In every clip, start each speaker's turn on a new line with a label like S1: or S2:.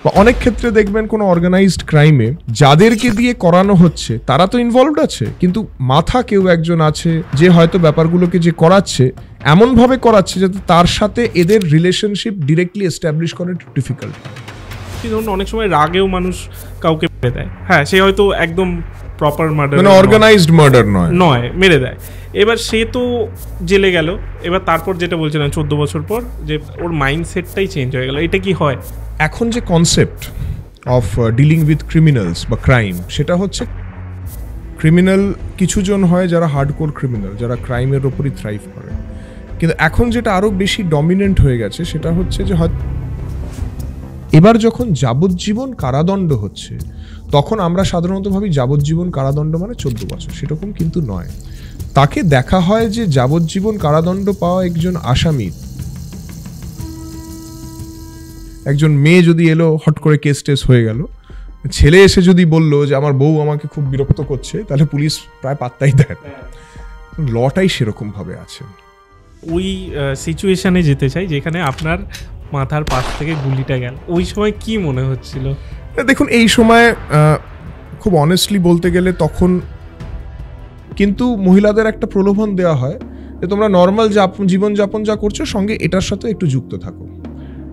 S1: বা অনেক ক্ষেত্রে দেখবেন কোনো অর্গানাইজড ক্রাইমে যাদেরকে দিয়ে করানো হচ্ছে তারা তো ইনভলভড আছে, কিন্তু মাথা কেউ একজন আছে যে হয়তো ব্যাপারগুলোকে যে করাচ্ছে এমনভাবে করাচ্ছে যাতে তার সাথে এদের রিলেশনশিপ ডিরেক্টলি এস্টাবলিশ করা একটু ডিফিকাল্ট।
S2: ধরুন অনেক সময় রাগেও মানুষ কাউকে মেরে দেয়, হ্যাঁ সে হয়তো একদম প্রপার মার্ডার
S1: মানে অর্গানাইজড মার্ডার নয়
S2: মেরে দেয়, এবার সে তো জেলে গেল, এবার তারপর যেটা বলছিলাম 14 বছর পর যে ওর মাইন্ডসেটটাই চেঞ্জ হয়ে গেল, এটা কি হয়?
S1: এখন যে concept of dealing with criminals বা ক্রাইম, সেটা হচ্ছে ক্রিমিনাল কিছুজন হয় যারা হার্ডকোর ক্রিমিনাল, যারা ক্রাইমের ওপরই থ্রাইভ করে, কিন্তু এখন যেটা আরও বেশি ডমিনেন্ট হয়ে গেছে সেটা হচ্ছে যে হয়তো এবার যখন যাবজ্জীবন কারাদণ্ড হচ্ছে তখন আমরা সাধারণত ভাবি যাবজ্জীবন কারাদণ্ড মানে 14 বছর, সেরকম কিন্তু নয়। তাকে দেখা হয় যে যাবজ্জীবন কারাদণ্ড পাওয়া একজন আসামি, একজন মেয়ে যদি এলো হট করে কেস টেস হয়ে গেল, ছেলে এসে যদি বলল যে আমার বউ আমাকে খুব বিরক্ত করছে, তাহলে পুলিশ প্রায় পাত্তাই দেয় না। লটাই সেরকম ভাবে আছে।
S2: ওই সিচুয়েশনে যেতে চাই যেখানে আপনার মাথার পাশ থেকে গুলিটা গেল, ওই সময় কি মনে হচ্ছিল?
S1: দেখুন এই সময় খুব অনেস্টলি বলতে গেলে তখন কিন্তু মহিলাদের একটা প্রলোভন দেওয়া হয় যে তোমরা নর্মাল জীবনযাপন যা করছো সঙ্গে এটার সাথে একটু যুক্ত থাকো।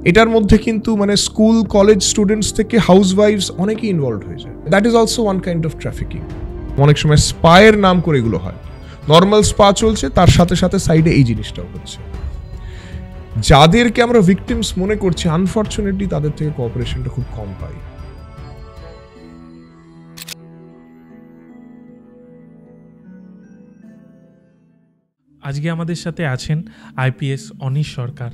S1: এটার মধ্যে কিন্তু মানে স্কুল কলেজ স্টুডেন্টস থেকে হাউস ওয়াইফস অনেকেই ইনভলভ হয়ে যায়। That is also one kind of trafficking. অনেক সময় স্পায়ের নাম করে এগুলো হয়, নর্মাল স্পা চলছে তার সাথে সাথে সাইডে এই জিনিসটাও হচ্ছে। যাদেরকে আমরা ভিকটিমস মনে করছি আনফর্চুনেটলি তাদের থেকে কোঅপারেশনটা খুব কম পাই।
S2: আজকে আমাদের সাথে আছেন আইপিএস অনিশ সরকার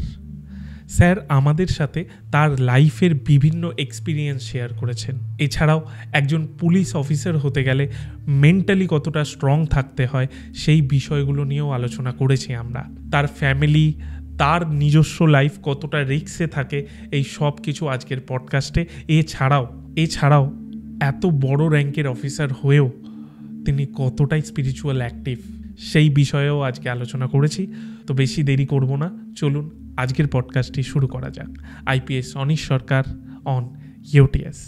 S2: স্যার, আমাদের সাথে তার লাইফের বিভিন্ন এক্সপিরিয়েন্স শেয়ার করেছেন। এছাড়াও একজন পুলিশ অফিসার হতে গেলে মেন্টালি কতটা স্ট্রং থাকতে হয় সেই বিষয়গুলো নিয়েও আলোচনা করেছি আমরা। তার ফ্যামিলি, তার নিজস্ব লাইফ কতটা রিস্কে থাকে, এই সব কিছু আজকের পডকাস্টে। এছাড়াও এত বড় র্যাঙ্কের অফিসার হয়েও তিনি কতটাই স্পিরিচুয়াল অ্যাক্টিভ সেই বিষয়েও আজকে আলোচনা করেছি। তো বেশি দেরি করব না, চলুন আজকের পডকাস্টটি শুরু করা যাক। IPS Anish Sarkar on UTS.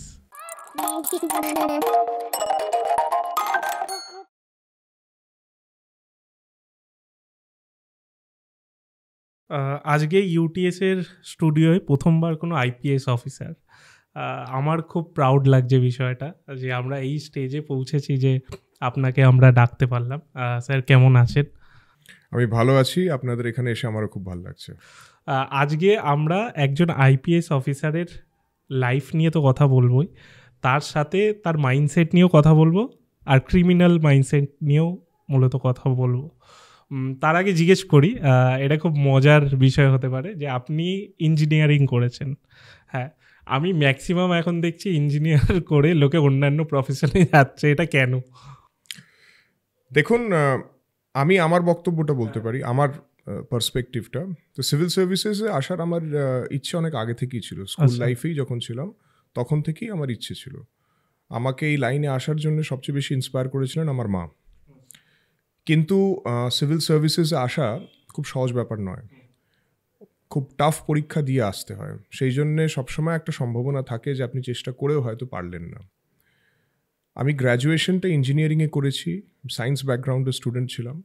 S2: আজকে ইউটিএসের স্টুডিওয় প্রথমবার কোনো আইপিএস অফিসার। আমার খুব প্রাউড লাগছে বিষয়টা যে আমরা এই স্টেজে পৌঁছেছি যে আপনাকে আমরা ডাকতে পারলাম। স্যার কেমন আছেন?
S1: আমি ভালো আছি, আপনাদের এখানে এসে আমারও খুব ভালো লাগছে।
S2: আজকে আমরা একজন আইপিএস অফিসারের লাইফ নিয়ে তো কথা বলবোই, তার সাথে তার মাইন্ডসেট নিয়েও কথা বলবো, আর ক্রিমিনাল মাইন্ডসেট নিয়েও মূলত কথা বলবো। তার আগে জিজ্ঞেস করি, এটা খুব মজার বিষয় হতে পারে যে আপনি ইঞ্জিনিয়ারিং করেছেন। হ্যাঁ, আমি ম্যাক্সিমাম এখন দেখছি ইঞ্জিনিয়ার করে লোকে অন্যান্য প্রফেশনে যাচ্ছে, এটা কেন?
S1: দেখুন, আমি আমার বক্তব্যটা বলতে পারি, আমার পার্সপেক্টিভটা। তো সিভিল সার্ভিসেসে আসার আমার ইচ্ছে অনেক আগে থেকেই ছিল। স্কুল লাইফেই যখন ছিলাম তখন থেকেই আমার ইচ্ছে ছিল। আমাকে এই লাইনে আসার জন্য সবচেয়ে বেশি ইন্সপায়ার করেছিলেন আমার মা। কিন্তু সিভিল সার্ভিসেসে আসা খুব সহজ ব্যাপার নয়, খুব টাফ পরীক্ষা দিয়ে আসতে হয়। সেই জন্যে সবসময় একটা সম্ভাবনা থাকে যে আপনি চেষ্টা করেও হয়তো পারলেন না। আমি গ্র্যাজুয়েশনটা ইঞ্জিনিয়ারিংয়ে করেছি, সায়েন্স ব্যাকগ্রাউন্ডের স্টুডেন্ট ছিলাম।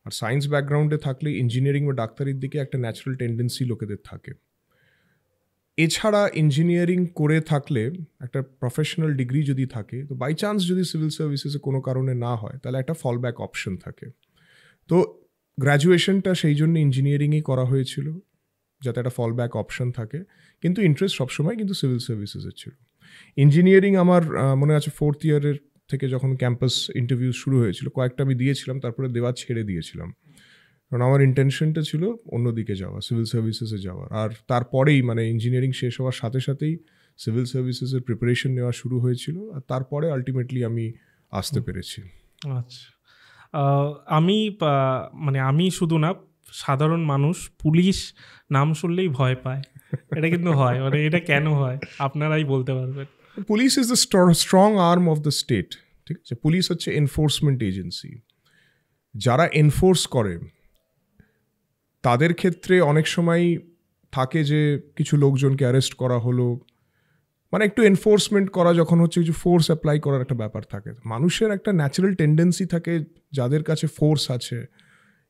S1: আর সায়েন্স ব্যাকগ্রাউন্ডে থাকলে ইঞ্জিনিয়ারিং বা ডাক্তারির দিকে একটা ন্যাচারাল টেন্ডেন্সি লোকেদের থাকে। এছাড়া ইঞ্জিনিয়ারিং করে থাকলে একটা প্রফেশনাল ডিগ্রি যদি থাকে, তো বাই চান্স যদি সিভিল সার্ভিসেসে কোনো কারণে না হয় তাহলে একটা ফল ব্যাক অপশন থাকে। তো গ্র্যাজুয়েশনটা সেই জন্য ইঞ্জিনিয়ারিংই করা হয়েছিল যাতে একটা ফল ব্যাক অপশন থাকে, কিন্তু ইন্টারেস্ট সবসময় কিন্তু সিভিল সার্ভিসেসের ছিল। ইঞ্জিনিয়ারিং আমার মনে আছে 4th ইয়ারের থেকে যখন ক্যাম্পাস ইন্টারভিউ শুরু হয়েছিল, কয়েকটা আমি দিয়েছিলাম, তারপরে দেওয়া ছেড়ে দিয়েছিলাম, কারণ আমার ইন্টেনশনটা ছিল অন্যদিকে যাওয়া, সিভিল সার্ভিসেসে যাওয়ার। আর তারপরেই মানে ইঞ্জিনিয়ারিং শেষ হওয়ার সাথে সাথেই সিভিল সার্ভিসেসের প্রিপারেশন নেওয়া শুরু হয়েছিল, আর তারপরে আলটিমেটলি আমি আসতে পেরেছি।
S2: আচ্ছা, আমি শুধু না, সাধারণ মানুষ পুলিশ নাম শুনলেই ভয় পায়, এটা কিন্তু হয়, মানে এটা কেন হয় আপনারাই বলতে পারবেন।
S1: Police is the strong arm of the state, ঠিক আছে? পুলিশ হচ্ছে এনফোর্সমেন্ট এজেন্সি। যারা এনফোর্স করে তাদের ক্ষেত্রে অনেক সময় থাকে যে কিছু লোকজনকে অ্যারেস্ট করা হলো, মানে একটু এনফোর্সমেন্ট করা যখন হচ্ছে কিছু ফোর্স অ্যাপ্লাই করার একটা ব্যাপার থাকে, মানুষের একটা ন্যাচারাল টেন্ডেন্সি থাকে যাদের কাছে ফোর্স আছে,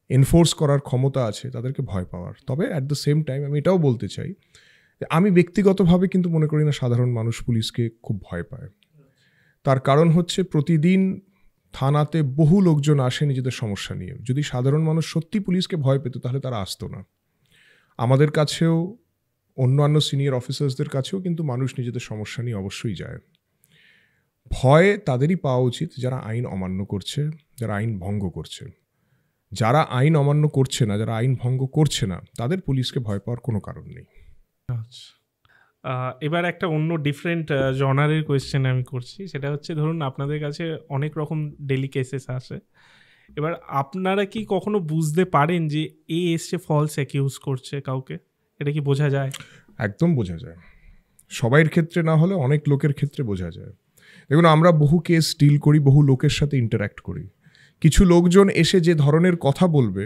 S1: এনফোর্স করার ক্ষমতা আছে, তাদেরকে ভয় পাওয়ার। তবে অ্যাট দ্য সেম টাইম আমি এটাও বলতে চাই যে আমি ব্যক্তিগতভাবে কিন্তু মনে করি না সাধারণ মানুষ পুলিশকে খুব ভয় পায়। তার কারণ হচ্ছে প্রতিদিন থানাতে বহু লোকজন আসে নিজেদের সমস্যা নিয়ে। যদি সাধারণ মানুষ সত্যি পুলিশকে ভয় পেত তাহলে তারা আসতো না। আমাদের কাছেও, অন্যান্য সিনিয়র অফিসার্সদের কাছেও কিন্তু মানুষ নিজেদের সমস্যা নিয়ে অবশ্যই যায়। ভয় তাদেরই পাওয়া উচিত যারা আইন অমান্য করছে, যারা আইন ভঙ্গ করছে। যারা আইন অমান্য করছে না, যারা আইন ভঙ্গ করছে না, তাদের পুলিশকে ভয় পাওয়ার কোনো কারণ নেই।
S2: আচ্ছা, এবার একটা অন্য ডিফারেন্ট জনারের কোয়েশ্চেন আমি করছি। সেটা হচ্ছে, ধরুন আপনাদের কাছে অনেক রকম ডেলি কেসেস আসে, এবার আপনারা কি কখনো বুঝতে পারেন যে এ এসে ফলস অ্যাকিউজ করছে কাউকে? এটা কি বোঝা যায়?
S1: একদম বোঝা যায়। সবাইয়ের ক্ষেত্রে না হলে অনেক লোকের ক্ষেত্রে বোঝা যায়। দেখুন, আমরা বহু কেস ডিল করি, বহু লোকের সাথে ইন্টারঅ্যাক্ট করি। কিছু লোকজন এসে যে ধরনের কথা বলবে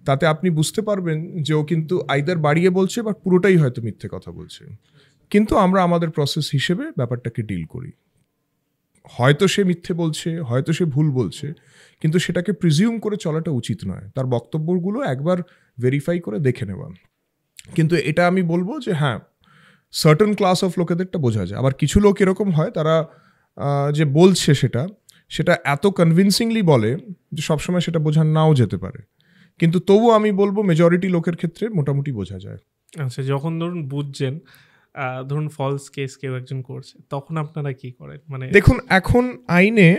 S1: তাতে আপনি বুঝতে পারবেন যে ও কিন্তু আইদার বাড়িয়ে বলছে বা পুরোটাই হয়তো মিথ্যে কথা বলছে। কিন্তু আমরা আমাদের প্রসেস হিসেবে ব্যাপারটাকে ডিল করি। হয়তো সে মিথ্যে বলছে, হয়তো সে ভুল বলছে, কিন্তু সেটাকে প্রিজিউম করে চলাটা উচিত নয়। তার বক্তব্যগুলো একবার ভেরিফাই করে দেখে নেওয়া। কিন্তু এটা আমি বলবো যে হ্যাঁ, সার্টেন ক্লাস অফ লোকেদেরটা বোঝা যায়। আবার কিছু লোক এরকম হয়, তারা যে বলছে সেটা এত কনভিনসিংলি বলে যে সবসময় সেটা বোঝা নাও যেতে পারে। কিন্তু তবুও আমি বলবো মেজরিটি লোকের ক্ষেত্রে মোটামুটি বোঝা যায়।
S2: আচ্ছা, যখন ধরুন বুঝছেন ধরুন ফলস কেস কেউ একজন করছে, তখন আপনারা কি করেন? মানে
S1: দেখুন, এখন আইনে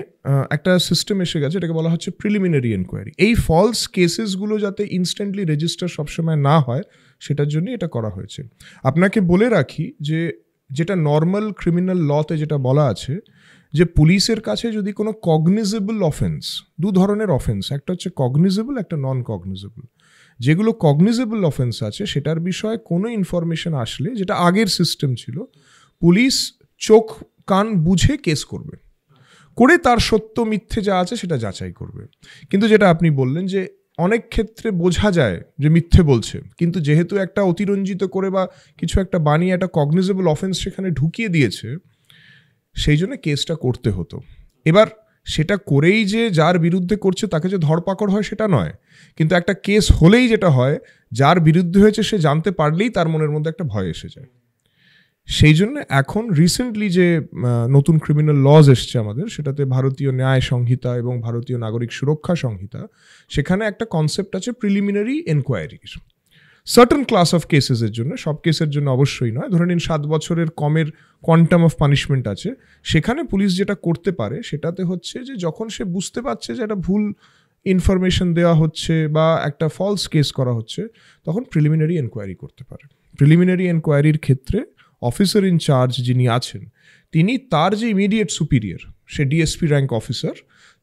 S1: একটা সিস্টেম এসে গেছে, এটাকে বলা হচ্ছে প্রিলিমিনারি এনকোয়ারি। এই ফলস কেসেসগুলো যাতে ইনস্ট্যান্টলি রেজিস্টার সবসময় না হয় সেটার জন্য এটা করা হয়েছে। আপনাকে বলে রাখি যে যেটা নর্মাল ক্রিমিনাল লতে যেটা বলা আছে যে পুলিশের কাছে যদি কোনো কগনিজেবল অফেন্স, দু ধরনের অফেন্স, একটা হচ্ছে কগনিজেবল, একটা নন কগনিজেবল। যেগুলো কগনিজেবল অফেন্স আছে সেটার বিষয়ে কোনো ইনফরমেশন আসলে, যেটা আগের সিস্টেম ছিল, পুলিশ চোখ কান বুঝে কেস করবে, করে তার সত্য মিথ্যে যা আছে সেটা যাচাই করবে। কিন্তু যেটা আপনি বললেন যে অনেক ক্ষেত্রে বোঝা যায় যে মিথ্যে বলছে, কিন্তু যেহেতু একটা অতিরঞ্জিত করে বা কিছু একটা বানিয়ে একটা কগনিজেবল অফেন্স সেখানে ঢুকিয়ে দিয়েছে, সেই জন্য কেসটা করতে হতো। এবার সেটা করেই যে যার বিরুদ্ধে করছে তাকে যে ধরপাকড় হয় সেটা নয়, কিন্তু একটা কেস হলেই যেটা হয়, যার বিরুদ্ধে হয়েছে সে জানতে পারলেই তার মনের মধ্যে একটা ভয় এসে যায়। সেই জন্য এখন রিসেন্টলি যে নতুন ক্রিমিনাল লজ এসছে আমাদের, সেটাতে ভারতীয় ন্যায় সংহিতা এবং ভারতীয় নাগরিক সুরক্ষা সংহিতা, সেখানে একটা কনসেপ্ট আছে প্রিলিমিনারি এনকোয়ারির। সার্টেন ক্লাস অফ কেসেসের জন্য, সব কেসের জন্য অবশ্যই নয়, ধরে নিন 7 বছরের কমের কোয়ান্টাম অফ পানিশমেন্ট আছে, সেখানে পুলিশ যেটা করতে পারে সেটাতে হচ্ছে যে যখন সে বুঝতে পারছে যে একটা ভুল ইনফরমেশন দেওয়া হচ্ছে বা একটা ফলস কেস করা হচ্ছে, তখন প্রিলিমিনারি এনকোয়ারি করতে পারে। প্রিলিমিনারি এনকোয়ারির ক্ষেত্রে অফিসার ইনচার্জ যিনি আছেন, তিনি তার যে ইমিডিয়েট সুপিরিয়র, সে ডিএসপি র্যাঙ্ক অফিসার,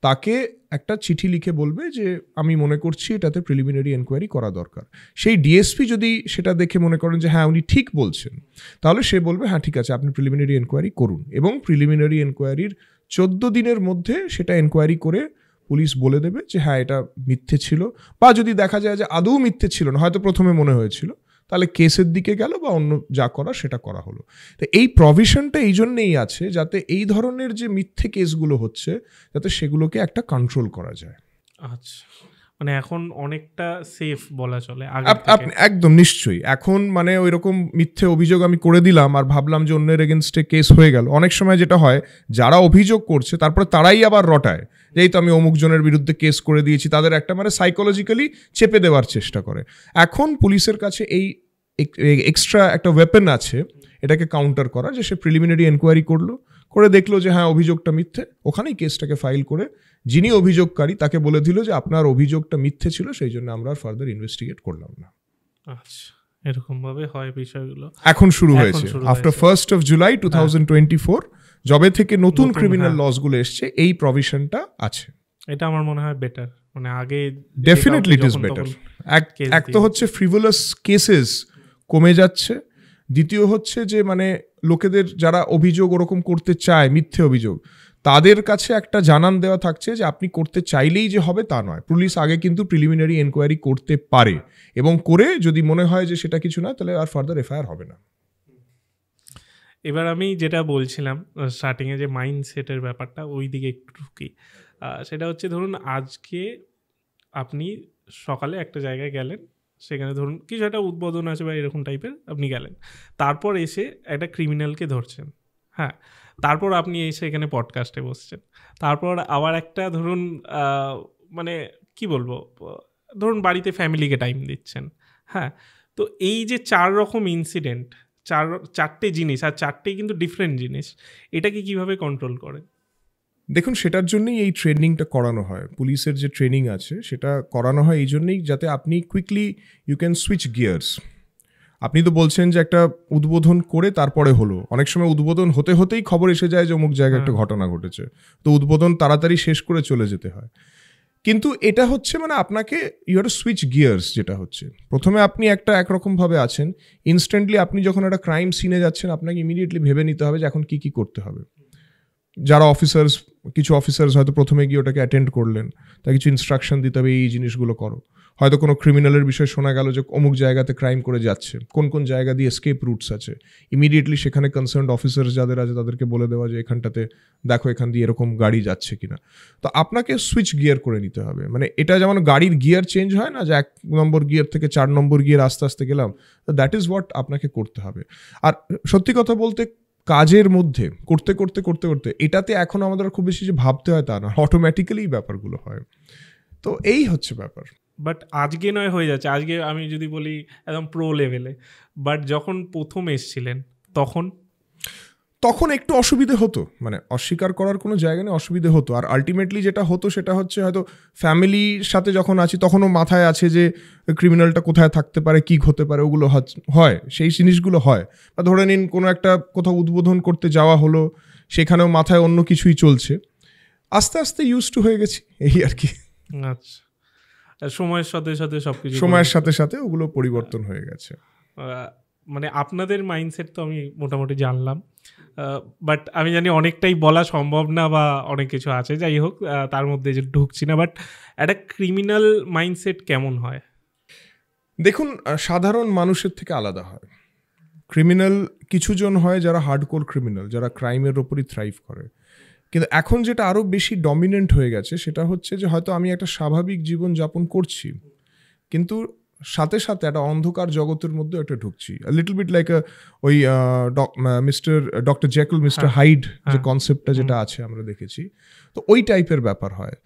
S1: তাকে একটা চিঠি লিখে বলবে যে আমি মনে করছি এটাতে প্রিলিমিনারি এনকোয়ারি করা দরকার। সেই ডিএসপি যদি সেটা দেখে মনে করেন যে হ্যাঁ উনি ঠিক বলছেন, তাহলে সে বলবে হ্যাঁ ঠিক আছে, আপনি প্রিলিমিনারি এনকোয়ারি করুন। এবং প্রিলিমিনারি এনকোয়ারির 14 দিনের মধ্যে সেটা এনকোয়ারি করে পুলিশ বলে দেবে যে হ্যাঁ এটা মিথ্যে ছিল, বা যদি দেখা যায় যে আদৌ মিথ্যে ছিল না, হয়তো প্রথমে মনে হয়েছিল, তাহলে কেসের দিকে গেল বা অন্য যা করা সেটা করা হলো। তো এই প্রভিশনটা এই জন্যেই আছে যাতে এই ধরনের যে মিথ্যে কেসগুলো হচ্ছে যাতে সেগুলোকে একটা কন্ট্রোল করা যায়।
S2: আচ্ছা, মানে এখন অনেকটা সেফ বলা চলে।
S1: আপনি একদম নিশ্চয়ই, এখন মানে ওই রকম মিথ্যে অভিযোগ আমি করে দিলাম আর ভাবলাম যে অন্যের এগেনস্টে কেস হয়ে গেল। অনেক সময় যেটা হয়, যারা অভিযোগ করছে তারপরে তারাই আবার রটায় যে এই তো আমি অমুক জনের বিরুদ্ধে কেস করে দিয়েছি, তাদের একটা মানে সাইকোলজিক্যালি চেপে দেওয়ার চেষ্টা করে। এখন পুলিশের কাছে এই এক্সট্রা একটা ওয়েপন আছে এটাকে কাউন্টার করা, যে সে প্রিলিমিনারি এনকোয়ারি করলো, করে দেখলো যে হ্যাঁ অভিযোগটা মিথ্যে, ওখানেই কেসটাকে ফাইল করে যিনি অভিযোগকারী তাকে বলে দিল যে আপনার অভিযোগটা মিথ্যে ছিল, সেই জন্য আমরা আর ফার্দার ইনভেস্টিগেট করলাম না।
S2: আচ্ছা, এরকম ভাবে হয় বিষয়গুলো।
S1: এখন শুরু হয়েছে আফটার 1st of July 2024, যবে থেকে নতুন ক্রিমিনাল লসগুলো এসছে এই প্রভিশনটা আছে।
S2: এটা আমার মনে হয় বেটার, মানে আগে
S1: ডেফিনেটলি ইট ইজ বেটার। এক তো হচ্ছে ফ্রিভোলাস কেসেস কমে যাচ্ছে, দ্বিতীয় হচ্ছে যে মানে লোকেদের যারা অভিযোগ ওরকম করতে চায়, মিথ্যে অভিযোগ, তাদের কাছে একটা জানান দেওয়া থাকছে যে আপনি করতে চাইলেই যে হবে তা নয়। পুলিশ আগে কিন্তু প্রিলিমিনারি এনকোয়ারি করতে পারে, এবং করে যদি মনে হয় যে সেটা কিছু না, তাহলে আর ফার্দার এফআইআর হবে না।
S2: এবার আমি যেটা বলছিলাম স্টার্টিংয়ে, যে মাইন্ডসেটের ব্যাপারটা, ওই দিকে একটু ঢুকি। সেটা হচ্ছে, ধরুন আজকে আপনি সকালে একটা জায়গায় গেলেন, সেখানে ধরুন কিছু একটা উদ্বোধন আছে বা এরকম টাইপের, আপনি গেলেন, তারপর এসে একটা ক্রিমিনালকে ধরছেন, হ্যাঁ, তারপর আপনি এসে এখানে পডকাস্টে বসছেন, তারপর আবার একটা ধরুন মানে কি বলবো, ধরুন বাড়িতে ফ্যামিলিকে টাইম দিচ্ছেন, হ্যাঁ। তো এই যে 4 রকম ইনসিডেন্ট, চারটে জিনিস, আর চারটেই কিন্তু ডিফারেন্ট জিনিস, এটাকে কিভাবে কন্ট্রোল করেন?
S1: দেখুন, সেটার জন্যই এই ট্রেনিংটা করানো হয়। পুলিশের যে ট্রেনিং আছে সেটা করানো হয় এই জন্যই, যাতে আপনি quickly you can switch gears. আপনি তো বলছেন যে একটা উদ্বোধন করে তারপরে হলো, অনেক সময় উদ্বোধন হতে হতেই খবর এসে যায় যে অমুক জায়গায় একটা ঘটনা ঘটেছে, তো উদ্বোধন তাড়াতাড়ি শেষ করে চলে যেতে হয়। কিন্তু এটা হচ্ছে মানে আপনাকে ইউ আর সুইচ গিয়ার্স, যেটা হচ্ছে প্রথমে আপনি একরকমভাবে আছেন, ইনস্ট্যান্টলি আপনি যখন একটা ক্রাইম সিনে যাচ্ছেন আপনাকে ইমিডিয়েটলি ভেবে নিতে হবে যে এখন কী কী করতে হবে। যারা কিছু অফিসার্স হয়তো প্রথমে গিয়ে ওটাকে অ্যাটেন্ড করলেন, তা কিছু ইনস্ট্রাকশন দিতে হবে, এই জিনিসগুলো করো। হয়তো কোনো ক্রিমিনালের বিষয়ে শোনা গেল যে অমুক জায়গাতে ক্রাইম করে যাচ্ছে, কোন কোন জায়গা দিয়ে এসকেপ রুটস আছে, ইমিডিয়েটলি সেখানে কনসার্নড অফিসার্স যাদের আছে তাদেরকে বলে দেওয়া যে এখানটাতে দেখো এখান দিয়ে এরকম গাড়ি যাচ্ছে কিনা। তো আপনাকে সুইচ গিয়ার করে নিতে হবে। মানে এটা যেমন গাড়ির গিয়ার চেঞ্জ হয় না, যে 1 নম্বর গিয়ার থেকে 4 নম্বর গিয়ার আস্তে আস্তে গেলাম, তো দ্যাট ইজ হোয়াট আপনাকে করতে হবে। আর সত্যি কথা বলতে কাজের মধ্যে করতে করতে করতে করতে এটাতে এখন আমাদের খুব বেশি যে ভাবতে হয় তা না, অটোমেটিক্যালি ব্যাপারগুলো হয়। তো এই হচ্ছে ব্যাপার।
S2: বাট আজকে নয় হয়ে যাচ্ছে, আজকে আমি যদি বলি একদম প্রো লেভেলে, বাট যখন প্রথম এসছিলেন তখন
S1: একটু অসুবিধে হতো, মানে অস্বীকার করার কোনো জায়গা নেই, অসুবিধে হতো। আর আলটিমেটলি যেটা হতো সেটা হচ্ছে হয়তো ফ্যামিলির সাথে যখন আছি তখনও মাথায় আছে যে ক্রিমিনালটা কোথায় থাকতে পারে, কী হতে পারে, ওগুলো হয়, সেই জিনিসগুলো হয়। বা ধরে নিন কোনো একটা কোথাও উদ্বোধন করতে যাওয়া হলো, সেখানেও মাথায় অন্য কিছুই চলছে। আস্তে আস্তে ইউজ টু হয়ে গেছি, এই আর কি।
S2: আচ্ছা, সময়ের সাথে সাথে সবকিছু,
S1: সময়ের সাথে সাথে ওগুলো পরিবর্তন হয়ে গেছে।
S2: মানে আপনাদের মাইন্ডসেট তো আমি মোটামুটি জানলাম, বাট আমি জানি অনেকটাই বলা সম্ভব না বা অনেক কিছু আছে, যাই হোক তার মধ্যে যে ঢুকছি না। বাট একটা ক্রিমিনাল মাইন্ডসেট কেমন হয়?
S1: দেখুন, সাধারণ মানুষের থেকে আলাদা হয়। ক্রিমিনাল কিছুজন হয় যারা হার্ডকোর ক্রিমিনাল, যারা ক্রাইমের ওপরই থ্রাইভ করে। কিন্তু এখন যেটা আরও বেশি ডমিনেন্ট হয়ে গেছে সেটা হচ্ছে যে হয়তো আমি একটা স্বাভাবিক জীবন যাপন করছি, কিন্তু সাথে সাথে একটা অন্ধকার জগতের মধ্যে একটা ঢুকছি, লিটল বিট লাইক ওই ডক্টর জেকল মিস্টার হাইড যে কনসেপ্টটা যেটা আছে আমরা দেখেছি, তো ওই টাইপের ব্যাপার হয়।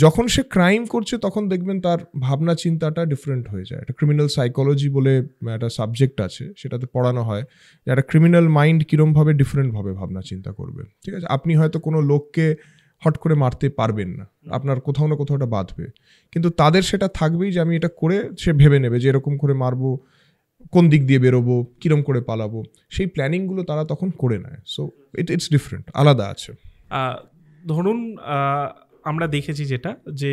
S1: যখন সে ক্রাইম করছে তখন দেখবেন তার ভাবনা চিন্তাটা ডিফারেন্ট হয়ে যায়। একটা ক্রিমিনাল সাইকোলজি বলে একটা সাবজেক্ট আছে, সেটাতে পড়ানো হয় যে একটা ক্রিমিনাল মাইন্ড কীরমভাবে ডিফারেন্টভাবে ভাবনা চিন্তা করবে। ঠিক আছে, আপনি হয়তো কোনো লোককে হট করে মারতে পারবেন না, আপনার কোথাও না কোথাও এটা বাঁধবে, কিন্তু তাদের সেটা থাকবেই যে আমি এটা করে, সে ভেবে নেবে যে এরকম করে মারবো, কোন দিক দিয়ে বেরোবো, কীরকম করে পালাবো, সেই প্ল্যানিংগুলো তারা তখন করে নেয়। সো ইটস ডিফারেন্ট, আলাদা আছে।
S2: ধরুন আমরা দেখেছি যেটা, যে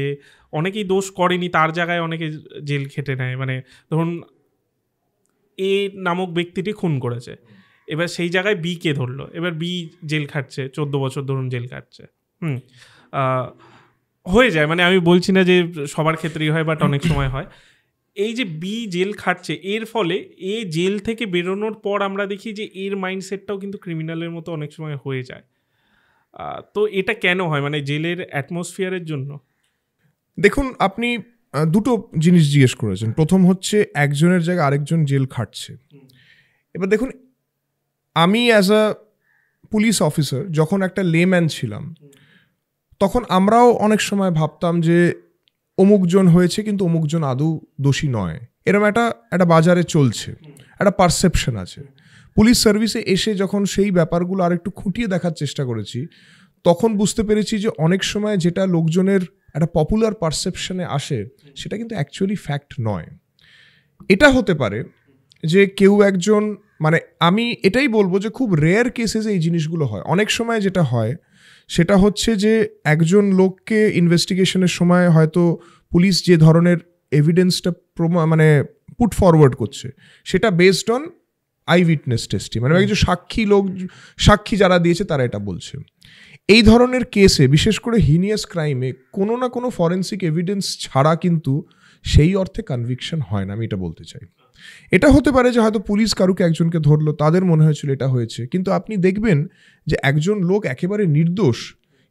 S2: অনেকেই দোষ করেনি, তার জায়গায় অনেকে জেল খেটে নেয়। মানে ধরুন এ নামক ব্যক্তিটি খুন করেছে, এবার সেই জায়গায় বি কে ধরলো, এবার বি জেল খাটছে 14 বছর ধরুন জেল খাটছে। হয়ে যায়, মানে আমি বলছি না যে সবার ক্ষেত্রেই হয়, বাট অনেক সময় হয়। এই যে বি জেল খাটছে, এর ফলে এ জেল থেকে বেরোনোর পর আমরা দেখি যে এর মাইন্ডসেটটাও কিন্তু ক্রিমিনালের মতো অনেক সময় হয়ে যায়। তো এটা কেন হয়, মানে জেলের অ্যাটমসফিয়ারের জন্য?
S1: দেখুন, আপনি দুটো জিনিস জিজ্ঞেস করেছেন। প্রথম হচ্ছে একজনের জায়গায় আরেকজন জেল খাটছে। এবার দেখুন, আমি অ্যাজ আ পুলিশ অফিসার যখন একটা লেম্যান ছিলাম, তখন আমরাও অনেক সময় ভাবতাম যে অমুকজন হয়েছে কিন্তু অমুকজন আদৌ দোষী নয়, এরকম একটা বাজারে চলছে, একটা পারসেপশন আছে। পুলিশ সার্ভিসে এসে যখন সেই ব্যাপারগুলো আর একটু খুঁটিয়ে দেখার চেষ্টা করেছি, তখন বুঝতে পেরেছি যে অনেক সময় যেটা লোকজনের একটা পপুলার পারসেপশনে আসে সেটা কিন্তু অ্যাকচুয়ালি ফ্যাক্ট নয়। এটা হতে পারে যে কেউ একজন, মানে আমি এটাই বলবো যে খুব রেয়ার কেসেসে এই জিনিসগুলো হয়। অনেক সময় যেটা হয় সেটা হচ্ছে যে একজন লোককে ইনভেস্টিগেশনের সময় হয়তো পুলিশ যে ধরনের এভিডেন্সটা মানে পুট ফরওয়ার্ড করছে সেটা based on I witness tasty, মানে একজন সাক্ষী যারা দিয়েছে তারা এটা বলছে। এই ধরনের কেসে, বিশেষ করে হিনিয়াস ক্রাইমে, কোনো না কোনো ফরেন্সিক এভিডেন্স ছাড়া কিন্তু সেই অর্থে কনভিকশন হয় না, আমি এটা বলতে চাই। এটা হতে পারে যে হয়তো পুলিশ কারুকে একজনকে ধরলো, তাদের মনে হয়েছিল এটা হয়েছে, কিন্তু আপনি দেখবেন যে একজন লোক একেবারে নির্দোষ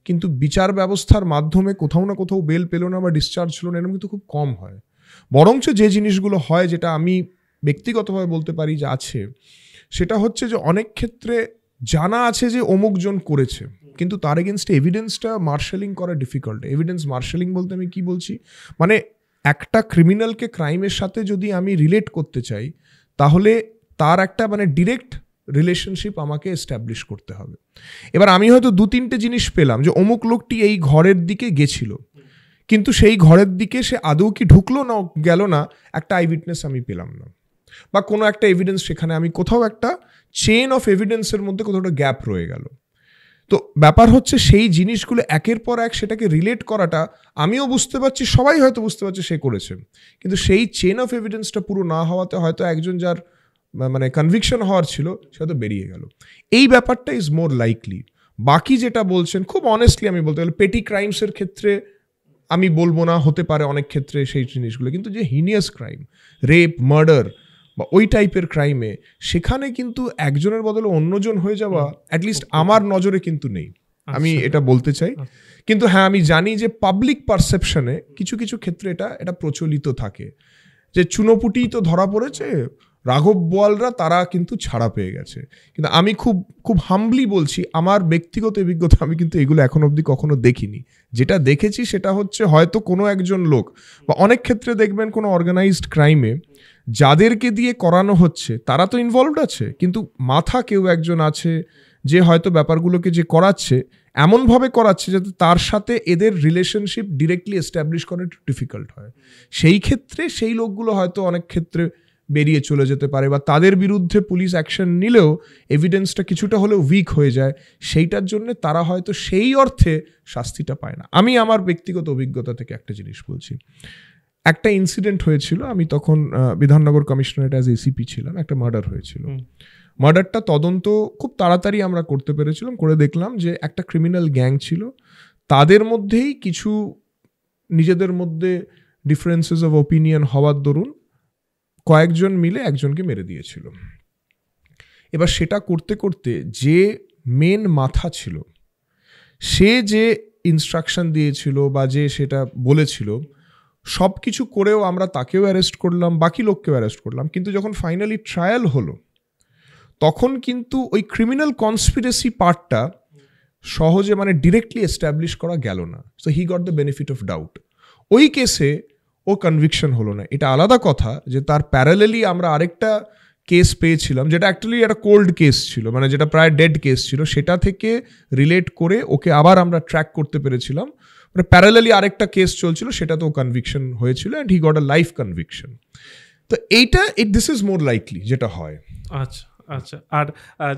S1: কিন্তু বিচার ব্যবস্থার মাধ্যমে কোথাও না কোথাও বেল পেল না বা ডিসচার্জ হলো না, এরকম কিন্তু খুব কম হয়। বরঞ্চ যে জিনিসগুলো হয়, যেটা আমি ব্যক্তিগতভাবে বলতে পারি যে আছে, সেটা হচ্ছে যে অনেক ক্ষেত্রে জানা আছে যে অমুকজন করেছে, কিন্তু তার এগেনস্টে এভিডেন্সটা মার্শালিং করা ডিফিকাল্ট। এভিডেন্স মার্শালিং বলতে আমি কি বলছি, মানে একটা ক্রিমিনালকে ক্রাইমের সাথে যদি আমি রিলেট করতে চাই, তাহলে তার একটা মানে ডিরেক্ট রিলেশনশিপ আমাকে এস্টাবলিশ করতে হবে। এবার আমি হয়তো 2-3টে জিনিস পেলাম যে অমুক লোকটি এই ঘরের দিকে গেছিল, কিন্তু সেই ঘরের দিকে সে আদৌ কি ঢুকলো না গেল না, একটা আই উইটনেস আমি পেলাম না, বা কোনো একটা এভিডেন্স সেখানে আমি কোথাও একটা চেইন অফ এভিডেন্সের মধ্যে কোথাও একটা গ্যাপ রয়ে গেল। তো ব্যাপার হচ্ছে সেই জিনিসগুলো একের পর এক সেটাকে রিলেট করাটা, আমিও বুঝতে পারছি, সবাই হয়তো বুঝতে পারছে সে করেছে, কিন্তু সেই চেন অফ এভিডেন্সটা পুরো না হওয়াতে হয়তো একজন যার মানে কনভিকশন হওয়ার ছিল সে হয়তো বেরিয়ে গেল। এই ব্যাপারটা ইজ মোর লাইকলি। বাকি যেটা বলছেন খুব অনেস্টলি আমি বলতে গেলে পেটি ক্রাইমসের ক্ষেত্রে আমি বলবো না, হতে পারে অনেক ক্ষেত্রে সেই জিনিসগুলো, কিন্তু যে হিনিয়াস ক্রাইম, রেপ, মার্ডার বা ওই টাইপের ক্রাইমে, সেখানে কিন্তু একজনের বদলে অন্যজন হয়ে যাওয়া অ্যাটলিস্ট আমার নজরে কিন্তু নেই, আমি এটা বলতে চাই। কিন্তু হ্যাঁ, আমি জানি যে পাবলিক পারসেপশনে কিছু কিছু ক্ষেত্রে এটা প্রচলিত থাকে যে চুনোপুটি তো ধরা পড়েছে, রাঘব বোয়ালরা তারা কিন্তু ছাড়া পেয়ে গেছে। কিন্তু আমি খুব খুব হাম্বলি বলছি, আমার ব্যক্তিগত অভিজ্ঞতা, আমি কিন্তু এগুলো এখন অবধি কখনো দেখিনি। যেটা দেখেছি সেটা হচ্ছে হয়তো কোনো একজন লোক, বা অনেক ক্ষেত্রে দেখবেন কোনো অর্গানাইজড ক্রাইমে যাদেরকে দিয়ে করানো হচ্ছে তারা তো ইনভলভড আছে, কিন্তু মাথা কেউ একজন আছে যে হয়তো ব্যাপারগুলোকে যে করাচ্ছে এমনভাবে করাচ্ছে যাতে তার সাথে এদের রিলেশনশিপ ডিরেক্টলি এস্টাবলিশ করা একটু ডিফিকাল্ট হয়। সেই ক্ষেত্রে সেই লোকগুলো হয়তো অনেক ক্ষেত্রে বেরিয়ে চলে যেতে পারে, বা তাদের বিরুদ্ধে পুলিশ অ্যাকশন নিলেও এভিডেন্সটা কিছুটা হলেও উইক হয়ে যায়, সেইটার জন্য তারা হয়তো সেই অর্থে শাস্তিটা পায় না। আমি আমার ব্যক্তিগত অভিজ্ঞতা থেকে একটা জিনিস বলছি। একটা ইনসিডেন্ট হয়েছিল, আমি তখন বিধাননগর কমিশনারেট অ্যাজ এসিপি ছিলাম, একটা মার্ডার হয়েছিল। মার্ডারটা তদন্ত খুব তাড়াতাড়ি আমরা করতে পেরেছিলাম, করে দেখলাম যে একটা ক্রিমিনাল গ্যাং ছিল, তাদের মধ্যেই কিছু নিজেদের মধ্যে ডিফারেন্সেস অফ ওপিনিয়ন হওয়ার দরুন কয়েকজন মিলে একজনকে মেরে দিয়েছিল। এবার সেটা করতে করতে যে মেন মাথা ছিল, সে যে ইনস্ট্রাকশন দিয়েছিল বা যে সেটা বলেছিল, সব কিছু করেও আমরা তাকেও অ্যারেস্ট করলাম, বাকি লোককেও অ্যারেস্ট করলাম, কিন্তু যখন ফাইনালি ট্রায়াল হলো তখন কিন্তু ওই ক্রিমিনাল কনস্পিরেসি পার্টটা সহজে মানে ডিরেক্টলি এস্টাবলিশ করা গেল না। So he got the benefit of doubt. ওই কেসে ও কনভিকশন হলো না। এটা আলাদা কথা যে তার প্যারালেলি আমরা আরেকটা কেস পেয়েছিলাম, যেটা অ্যাকচুয়ালি একটা কোল্ড কেস ছিল, মানে যেটা প্রায় ডেড কেস ছিল, সেটা থেকে রিলেট করে ওকে আবার আমরা ট্র্যাক করতে পেরেছিলাম। মানে প্যারালেলি আরেকটা কেস চলছিল, সেটাতেও কনভিকশন হয়েছিল and he got a life conviction. তো এইটা দিস ইজ মোর লাইকলি যেটা হয়।
S2: আচ্ছা আচ্ছা। আর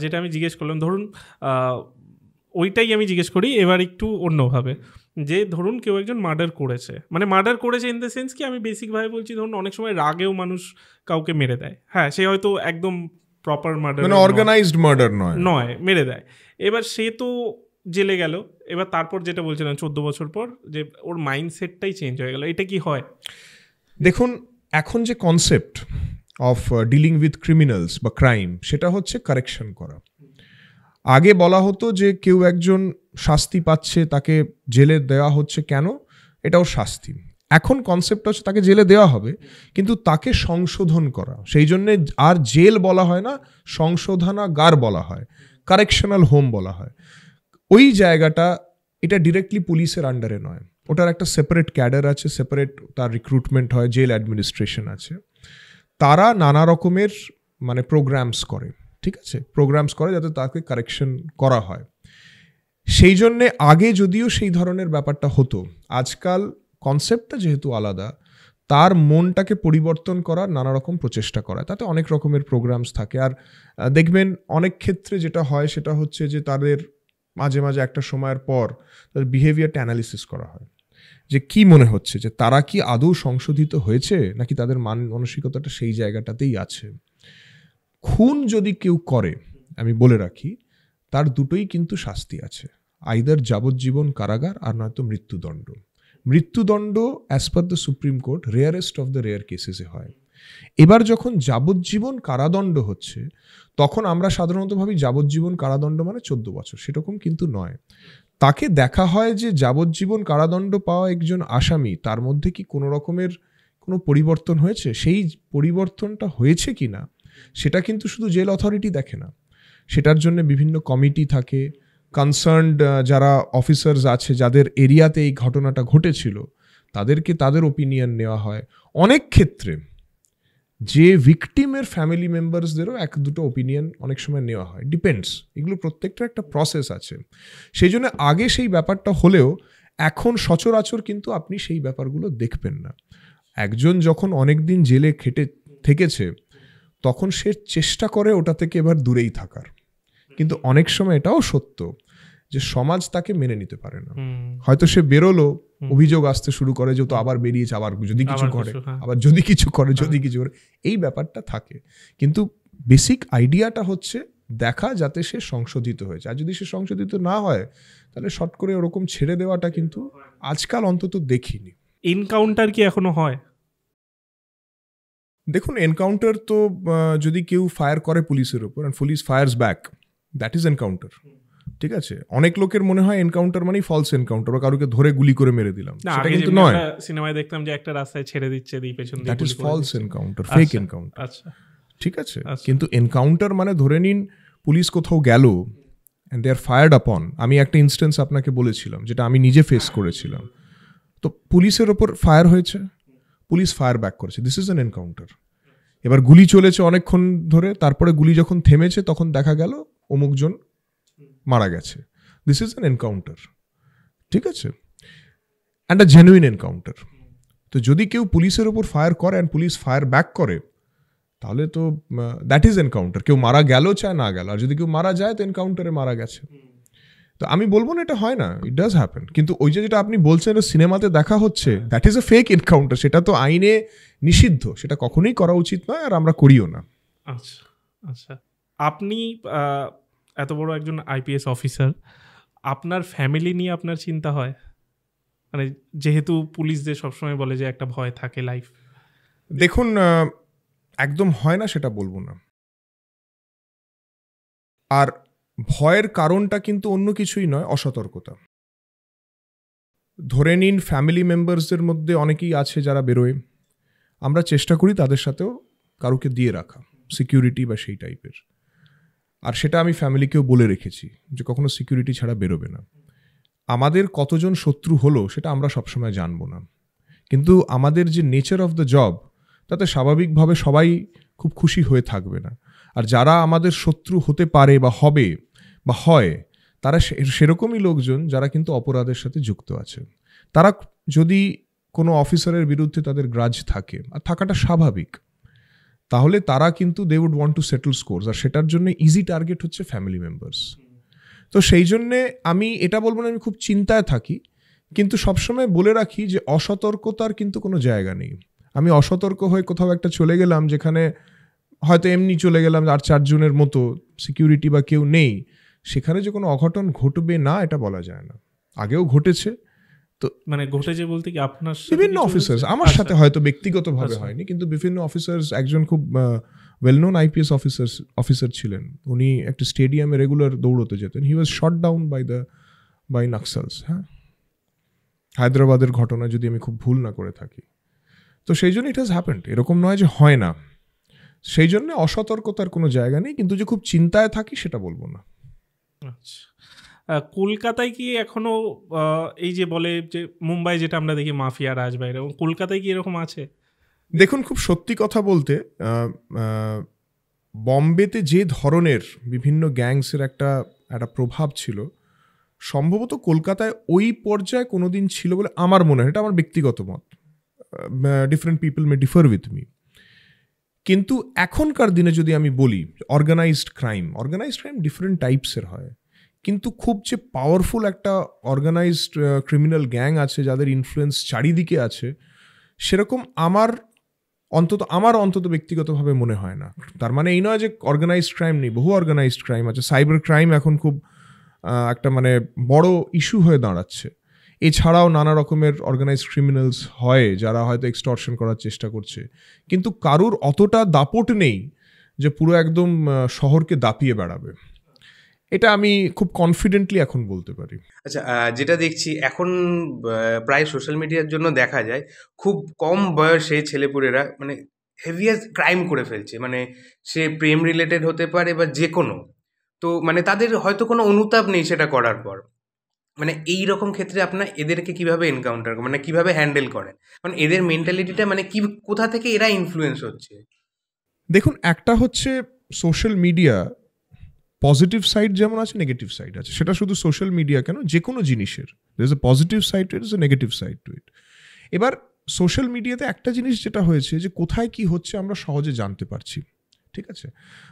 S2: যেটা আমি জিজ্ঞেস করলাম, ধরুন ওইটাই আমি জিজ্ঞেস করি এবার একটু অন্যভাবে, যে ধরুন কেউ একজন মার্ডার করেছে, মানে মার্ডার করেছে ইন দ্য সেন্স কি, আমি বেসিকভাবে বলছি, ধরুন অনেক সময় রাগেও মানুষ কাউকে মেরে দেয়, হ্যাঁ, সে হয়তো একদম প্রপার মার্ডার,
S1: মানে অর্গানাইজড মার্ডার নয়,
S2: মেরে দেয়। এবার সে তো জেলে গেল, এবার তারপর যেটা বলছিলাম 14 বছর পর যে ওর মাইন্ডসেটটাই চেঞ্জ হয়ে গেল, এটা কি হয়?
S1: দেখুন, এখন যে concept of dealing with criminals বা ক্রাইম, সেটা হচ্ছে কারেকশন করা। আগে বলা হতো যে কেউ একজন শাস্তি পাচ্ছে, তাকে জেলে দেওয়া হচ্ছে, কেন? এটাও শাস্তি। এখন কনসেপ্টটা হচ্ছে তাকে জেলে দেওয়া হবে, কিন্তু তাকে সংশোধন করা। সেই জন্যে আর জেল বলা হয় না, সংশোধনাগার বলা হয়, কারেকশনাল হোম বলা হয়। ওই জায়গাটা এটা ডিরেক্টলি পুলিশের আন্ডারে নয়, ওটার একটা সেপারেট ক্যাডার আছে, সেপারেট তার রিক্রুটমেন্ট হয়, জেল অ্যাডমিনিস্ট্রেশন আছে, তারা নানা রকমের মানে প্রোগ্রামস করে, ঠিক আছে, প্রোগ্রামস করে যাতে তাকে কারেকশন করা হয়। সেই জন্যে আগে যদিও সেই ধরনের ব্যাপারটা হতো, আজকাল কনসেপ্টটা যেহেতু আলাদা, তার মনটাকে পরিবর্তন করার নানা রকম প্রচেষ্টা করা, তাতে অনেক রকমের প্রোগ্রামস থাকে। আর দেখবেন অনেক ক্ষেত্রে যেটা হয় সেটা হচ্ছে যে তাদের মাঝে মাঝে একটা সময়ের পর তাদের বিহেভিয়ারটা অ্যানালিসিস করা হয়, যে কি মনে হচ্ছে যে তারা কি আদৌ সংশোধিত হয়েছে, নাকি তাদের মানসিকতাটা সেই জায়গাটাতেই আছে। খুন যদি কেউ করে, আমি বলে রাখি, তার দুটোই কিন্তু শাস্তি আছে, আইদার যাবজ্জীবন কারাগার আর নয়তো মৃত্যুদণ্ড। মৃত্যুদণ্ড as per the Supreme Court rarest of the rare কেসেসে হয়, এবার যখন যাবজ্জীবন কারাদণ্ড হচ্ছে তখন আমরা সাধারণত ভাবি যাবজ্জীবন কারাদণ্ড মানে 14 বছর, সেরকম কিন্তু নয়। তাকে দেখা হয় যে যাবজ্জীবন কারাদণ্ড পাওয়া একজন আসামি, তার মধ্যে কি কোনো রকমের কোনো পরিবর্তন হয়েছে, সেই পরিবর্তনটা হয়েছে কি না সেটা কিন্তু শুধু জেল অথরিটি দেখে না, সেটার জন্য বিভিন্ন কমিটি থাকে, কনসার্নড যারা অফিসার্স আছে যাদের এরিয়াতে এই ঘটনাটা ঘটেছিল তাদেরকে তাদের ওপিনিয়ন নেওয়া হয়। অনেক ক্ষেত্রে যে ভিকটিমের ফ্যামিলি মেম্বার্সদেরও 1-2টো ওপিনিয়ন অনেক সময় নেওয়া হয়, ডিপেন্ডস, এগুলো প্রত্যেকটা একটা প্রসেস আছে। সেই জন্য আগে সেই ব্যাপারটা হলেও এখন সচরাচর কিন্তু আপনি সেই ব্যাপারগুলো দেখবেন না। একজন যখন অনেক দিন জেলে খেটে থেকেছে তখন সে চেষ্টা করে ওটা থেকে এবার দূরেই থাকার, কিন্তু অনেক সময় এটাও সত্য যে সমাজ তাকে মেনে নিতে পারে না। হয়তো সে বেরোলো, অভিযোগ আসতে শুরু করে যে তো আবার বেরিয়েছে, আবার যদি কিছু করে, আবার যদি কিছু করে, যদি কিছু করে, এই ব্যাপারটা থাকে। কিন্তু বেসিক আইডিয়াটা হচ্ছে দেখা যাতে সে সংশোধিত হয়েছে, আর যদি সে সংশোধিত না হয় তাহলে শর্ট করে ওরকম ছেড়ে দেওয়াটা কিন্তু আজকাল অন্তত দেখিনি।
S2: এনকাউন্টার কি এখনো হয়?
S1: দেখুন, এনকাউন্টার তো যদি কেউ ফায়ার করে পুলিশের ওপর and police fires back, that is encounter. ঠিক আছে, অনেক লোকের মনে হয় এনকাউন্টার মানেই ফলস এনকাউন্টার, বা কারোকে ধরে গুলি করে মেরে দিলাম, সেটা কিন্তু নয়।
S2: সিনেমায় দেখতাম যে একটা রাস্তায় ছেড়ে দিচ্ছে, দিয়ে পেছন দিয়ে,
S1: that is false encounter, fake encounter.
S2: আচ্ছা,
S1: ঠিক আছে, কিন্তু এনকাউন্টার মানে ধরে নিন পুলিশ কোথাও গেল অ্যান্ড দে আর ফায়ার্ড আপন। আমি একটা ইনস্টেন্স আপনাকে বলেছিলাম যেটা আমি নিজে ফেস করেছিলাম। তো পুলিশের ওপর ফায়ার হয়েছে, পুলিশ ফায়ার ব্যাক করেছে, দিস ইজ অ্যান এনকাউন্টার। এবার গুলি চলেছে অনেকক্ষণ ধরে, তারপরে গুলি যখন থেমেছে তখন দেখা গেল অমুকজন মারা গেছে, দিস ইজ অ্যান এনকাউন্টার। ঠিক আছে, অ্যান্ড আ জেনুইন এনকাউন্টার। তো যদি কেউ পুলিশের ওপর ফায়ার করে অ্যান্ড পুলিশ ফায়ার ব্যাক করে তাহলে তো দ্যাট ইজ এনকাউন্টার। কেউ মারা গেল চায় না গেল, আর যদি কেউ মারা যায় তো এনকাউন্টারে মারা গেছে। তো আমি বলবো না এটা হয় না, ইট ডাজ হ্যাপেন, কিন্তু ওই যে যেটা আপনি বলছেন সিনেমাতে দেখা হচ্ছে, that is a fake encounter, সেটা তো আইনে নিষিদ্ধ, সেটা কখনোই করা উচিত নয়, আর আমরা করিও না।
S2: আচ্ছা আচ্ছা, আপনি এত বড় একজন আইপিএস অফিসার, আপনার ফ্যামিলি নিয়ে আপনার চিন্তা হয়? মানে যেহেতু পুলিশদের সবসময় বলে যে একটা ভয় থাকে লাইফ।
S1: দেখুন, একদম হয় না সেটা বলবো না, আর ভয়ের কারণটা কিন্তু অন্য কিছুই নয়, অসতর্কতা। ধরে নিন ফ্যামিলি মেম্বার্সদের মধ্যে অনেকেই আছে যারা বেরোয়, আমরা চেষ্টা করি তাদের সাথেও কারুকে দিয়ে রাখা সিকিউরিটি বা সেই টাইপের, আর সেটা আমি ফ্যামিলিকেও বলে রেখেছি যে কখনো সিকিউরিটি ছাড়া বেরোবে না। আমাদের কতজন শত্রু হলো সেটা আমরা সবসময় জানবো না, কিন্তু আমাদের যে নেচার অফ দ্য জব তাতে স্বাভাবিকভাবে সবাই খুব খুশি হয়ে থাকবে না। আর যারা আমাদের শত্রু হতে পারে বা হবে বা হয়, তারা সেরকমই লোকজন যারা কিন্তু অপরাধের সাথে যুক্ত আছে। তারা যদি কোনো অফিসারের বিরুদ্ধে তাদের গ্রাজ থাকে, আর থাকাটা স্বাভাবিক, তাহলে তারা কিন্তু they would want to settle scores, আর সেটার জন্য ইজি টার্গেট হচ্ছে ফ্যামিলি মেম্বার্স। তো সেই জন্যে আমি এটা বলবো না আমি খুব চিন্তায় থাকি, কিন্তু সবসময় বলে রাখি যে অসতর্কতার কিন্তু কোনো জায়গা নেই। আমি অসতর্ক হয়ে কোথাও একটা চলে গেলাম যেখানে হয়তো এমনি চলে গেলাম 4 জনের মতো, সিকিউরিটি বা কেউ নেই, সেখানে যে কোনো অঘটন ঘটবে না এটা বলা যায় না। আগেও ঘটেছে। তো
S2: মানে ঘটেছে বলতে কি আপনার
S1: বিভিন্ন অফিসার্স, আমার সাথে হয়তো ব্যক্তিগতভাবে হয়নি, কিন্তু বিভিন্ন অফিসার্স, একজন খুব ওয়েল নোন আইপিএস অফিসার ছিলেন, উনি একটা স্টেডিয়ামে রেগুলার দৌড়তে যেতেন, হি ওয়াজ শট ডাউন বাই নাক্সালস। হ্যাঁ, হায়দ্রাবাদের ঘটনা যদি আমি খুব ভুল না করে থাকি। তো সেই জন্য ইট হ্যাজ হ্যাপেন্ড, এরকম নয় যে হয় না। সেই জন্য অসতর্কতার কোনো জায়গা নেই, কিন্তু যে খুব চিন্তায় থাকি সেটা বলবো না।
S2: আচ্ছা, কলকাতায় কি এখনো এই যে বলে যে মুম্বাই যেটা আমরা দেখি মাফিয়া রাজ, বাইরে কলকাতায় কি এরকম আছে?
S1: দেখুন, খুব সত্যি কথা বলতে বম্বেতে যে ধরনের বিভিন্ন গ্যাংসের একটা প্রভাব ছিল, সম্ভবত কলকাতায় ওই পর্যায়ে কোনোদিন ছিল বলে আমার মনে হয়, এটা আমার ব্যক্তিগত মত, different people May differ with me. কিন্তু এখনকার দিনে যদি আমি বলি অর্গানাইজড ক্রাইম ডিফারেন্ট টাইপসের হয়, কিন্তু খুব যে পাওয়ারফুল একটা অর্গানাইজড ক্রিমিনাল গ্যাং আছে যাদের ইনফ্লুয়েন্স চারিদিকে আছে, সেরকম আমার অন্তত ব্যক্তিগতভাবে মনে হয় না। তার মানে এই নয় যে অর্গানাইজড ক্রাইম নেই, বহু অর্গানাইজড ক্রাইম আছে। সাইবার ক্রাইম এখন খুব একটা মানে বড় ইস্যু হয়ে দাঁড়াচ্ছে। এছাড়াও নানা রকমের অর্গানাইজড ক্রিমিনালস হয় যারা হয়তো এক্সটর্শন করার চেষ্টা করছে, কিন্তু কারুর অতটা দাপট নেই যে পুরো একদম শহরকে দাপিয়ে বেড়াবে। এটা আমি খুব কনফিডেন্টলি এখন বলতে পারি।
S3: আচ্ছা, যেটা দেখছি এখন প্রায় সোশ্যাল মিডিয়ার জন্য দেখা যায় খুব কম বয়সে ছেলেপুলেরা মানে হেভিয়ার ক্রাইম করে ফেলছে, মানে সে প্রেম রিলেটেড হতে পারে বা যে কোনো, তো মানে তাদের হয়তো কোনো অনুতাপ নেই সেটা করার পর। মানে এই রকম ক্ষেত্রে আপনার এদেরকে কিভাবে এনকাউন্টার মানে কিভাবে হ্যান্ডেল করেন, মানে এদের মেন্টালিটিটা মানে কি, কোথা থেকে এরা ইনফ্লুয়েন্স হচ্ছে?
S1: দেখুন, একটা হচ্ছে সোশ্যাল মিডিয়া পজিটিভ সাইড যেমন আছে, নেগেটিভ সাইড আছে। সেটা শুধু সোশ্যাল মিডিয়া কেন, যে কোনো জিনিসের there is a positive side to it, is a negative side to it. এবার সোশ্যাল মিডিয়াতে একটা জিনিস যেটা হয়েছে যে কোথায় কি হচ্ছে আমরা সহজে জানতে পারছি, ঠিক আছে?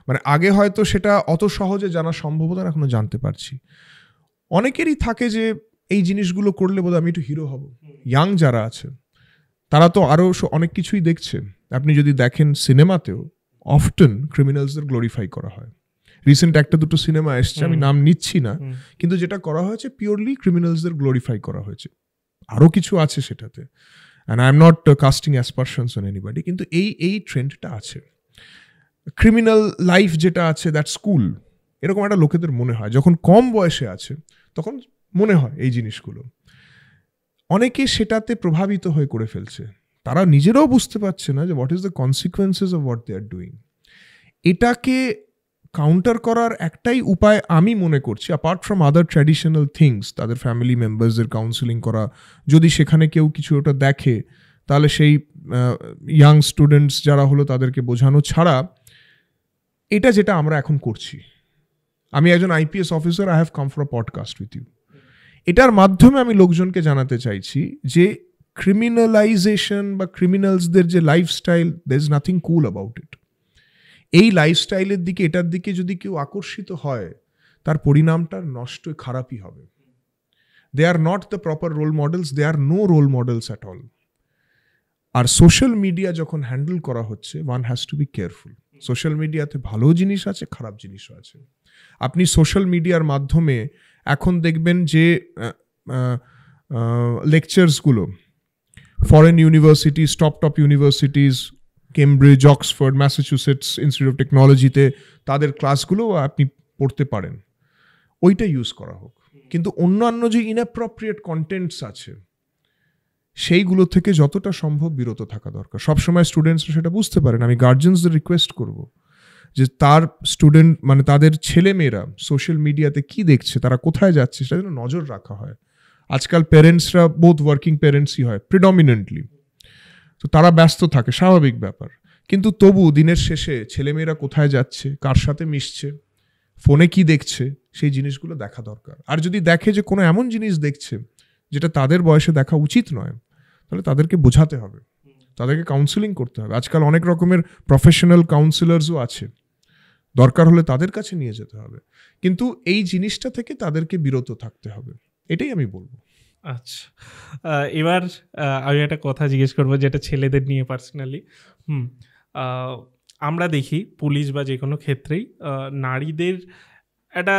S1: মানে আগে হয়তো সেটা অত সহজে জানা সম্ভব হতো না, এখনো জানতে পারছি। অনেকেরই থাকে যে এই জিনিসগুলো করলে বোধহয় আমি একটু হিরো হব। ইয়াং যারা আছে তারা তো আরও অনেক কিছুই দেখছে। আপনি যদি দেখেন সিনেমাতেও অফটেন ক্রিমিনালসদের গ্লোরিফাই করা হয়। রিসেন্ট একটা দুটো সিনেমা এসছে, আমি নাম নিচ্ছি না, কিন্তু যেটা করা হয়েছে পিওরলি ক্রিমিনালসদের গ্লোরিফাই করা হয়েছে। আরও কিছু আছে সেটাতে, and I am not casting aspersions on anybody, কিন্তু এই ট্রেন্ডটা আছে। ক্রিমিনাল লাইফ যেটা আছে দ্যাট স্কুল, এরকম একটা লোকেদের মনে হয় যখন কম বয়সে আছে তখন মনে হয় এই জিনিসগুলো। অনেকে সেটাতে প্রভাবিত হয়ে করে ফেলছে, তারা নিজেরাও বুঝতে পারছে না যে what is the consequences of what they are doing. এটাকে কাউন্টার করার একটাই উপায় আমি মনে করছি, apart from other traditional things, তাদের ফ্যামিলি মেম্বার্সদের কাউন্সেলিং করা, যদি সেখানে কেউ কিছু ওটা দেখে তাহলে সেই ইয়াং স্টুডেন্টস যারা হলো তাদেরকে বোঝানো ছাড়া, এটা যেটা আমরা এখন করছি, আমি একজন IPS officer, I have come for a podcast with you, এটার মাধ্যমে আমি লোকজনকে জানাতে চাইছি যে ক্রিমিনালাইজেশন বা ক্রিমিনালসদের যে lifestyle, there is nothing cool about it. এই লাইফস্টাইলের দিকে, এটার দিকে যদি কেউ আকর্ষিত হয় তার পরিণামটা নষ্ট, খারাপই হবে। They are not the proper role models, they are no role models at all. আর সোশ্যাল মিডিয়া যখন হ্যান্ডেল করা হচ্ছে, one has to be careful. Social মিডিয়াতে ভালো জিনিস আছে, খারাপ জিনিসও আছে। আপনি সোশ্যাল মিডিয়ার মাধ্যমে এখন দেখবেন যে লেকচার্সগুলো foreign universities, top universities, Cambridge, Oxford, Massachusetts Institute of টেকনোলজিতে তাদের ক্লাসগুলো আপনি পড়তে পারেন, ওইটা ইউজ করা হোক। কিন্তু অন্যান্য যে ইনঅ্যাপ্রোপ্রিয়েট কন্টেন্টস আছে সেইগুলো থেকে যতটা সম্ভব বিরত থাকা দরকার। সবসময় স্টুডেন্টসরা সেটা বুঝতে পারেন। আমি গার্জিয়ানসদের রিকোয়েস্ট করব যে তার স্টুডেন্ট মানে তাদের ছেলেমেয়েরা সোশ্যাল মিডিয়াতে কি দেখছে, তারা কোথায় যাচ্ছে, সেটা যেন নজর রাখা হয়। আজকাল প্যারেন্টসরা বোথ ওয়ার্কিং প্যারেন্টসই হয় প্রিডমিনেন্টলি, তো তারা ব্যস্ত থাকে, স্বাভাবিক ব্যাপার। কিন্তু তবু দিনের শেষে ছেলেমেয়েরা কোথায় যাচ্ছে, কার সাথে মিশছে, ফোনে কি দেখছে, সেই জিনিসগুলো দেখা দরকার। আর যদি দেখে যে কোনো এমন জিনিস দেখছে যেটা তাদের বয়সে দেখা উচিত নয়, তাহলে তাদেরকে বোঝাতে হবে, তাদেরকে কাউন্সেলিং করতে হবে। আজকাল অনেক রকমের প্রফেশনাল কাউন্সিলার্সও আছে, দরকার হলে তাদের কাছে নিয়ে যেতে হবে। কিন্তু এই জিনিসটা থেকে তাদেরকে বিরত থাকতে হবে, এটাই আমি বলবো।
S2: আচ্ছা, এবার আমি একটা কথা জিজ্ঞেস করবো যেটা ছেলেদের নিয়ে পার্সোনালি। আমরা দেখি পুলিশ বা যে কোনো ক্ষেত্রেই নারীদের একটা,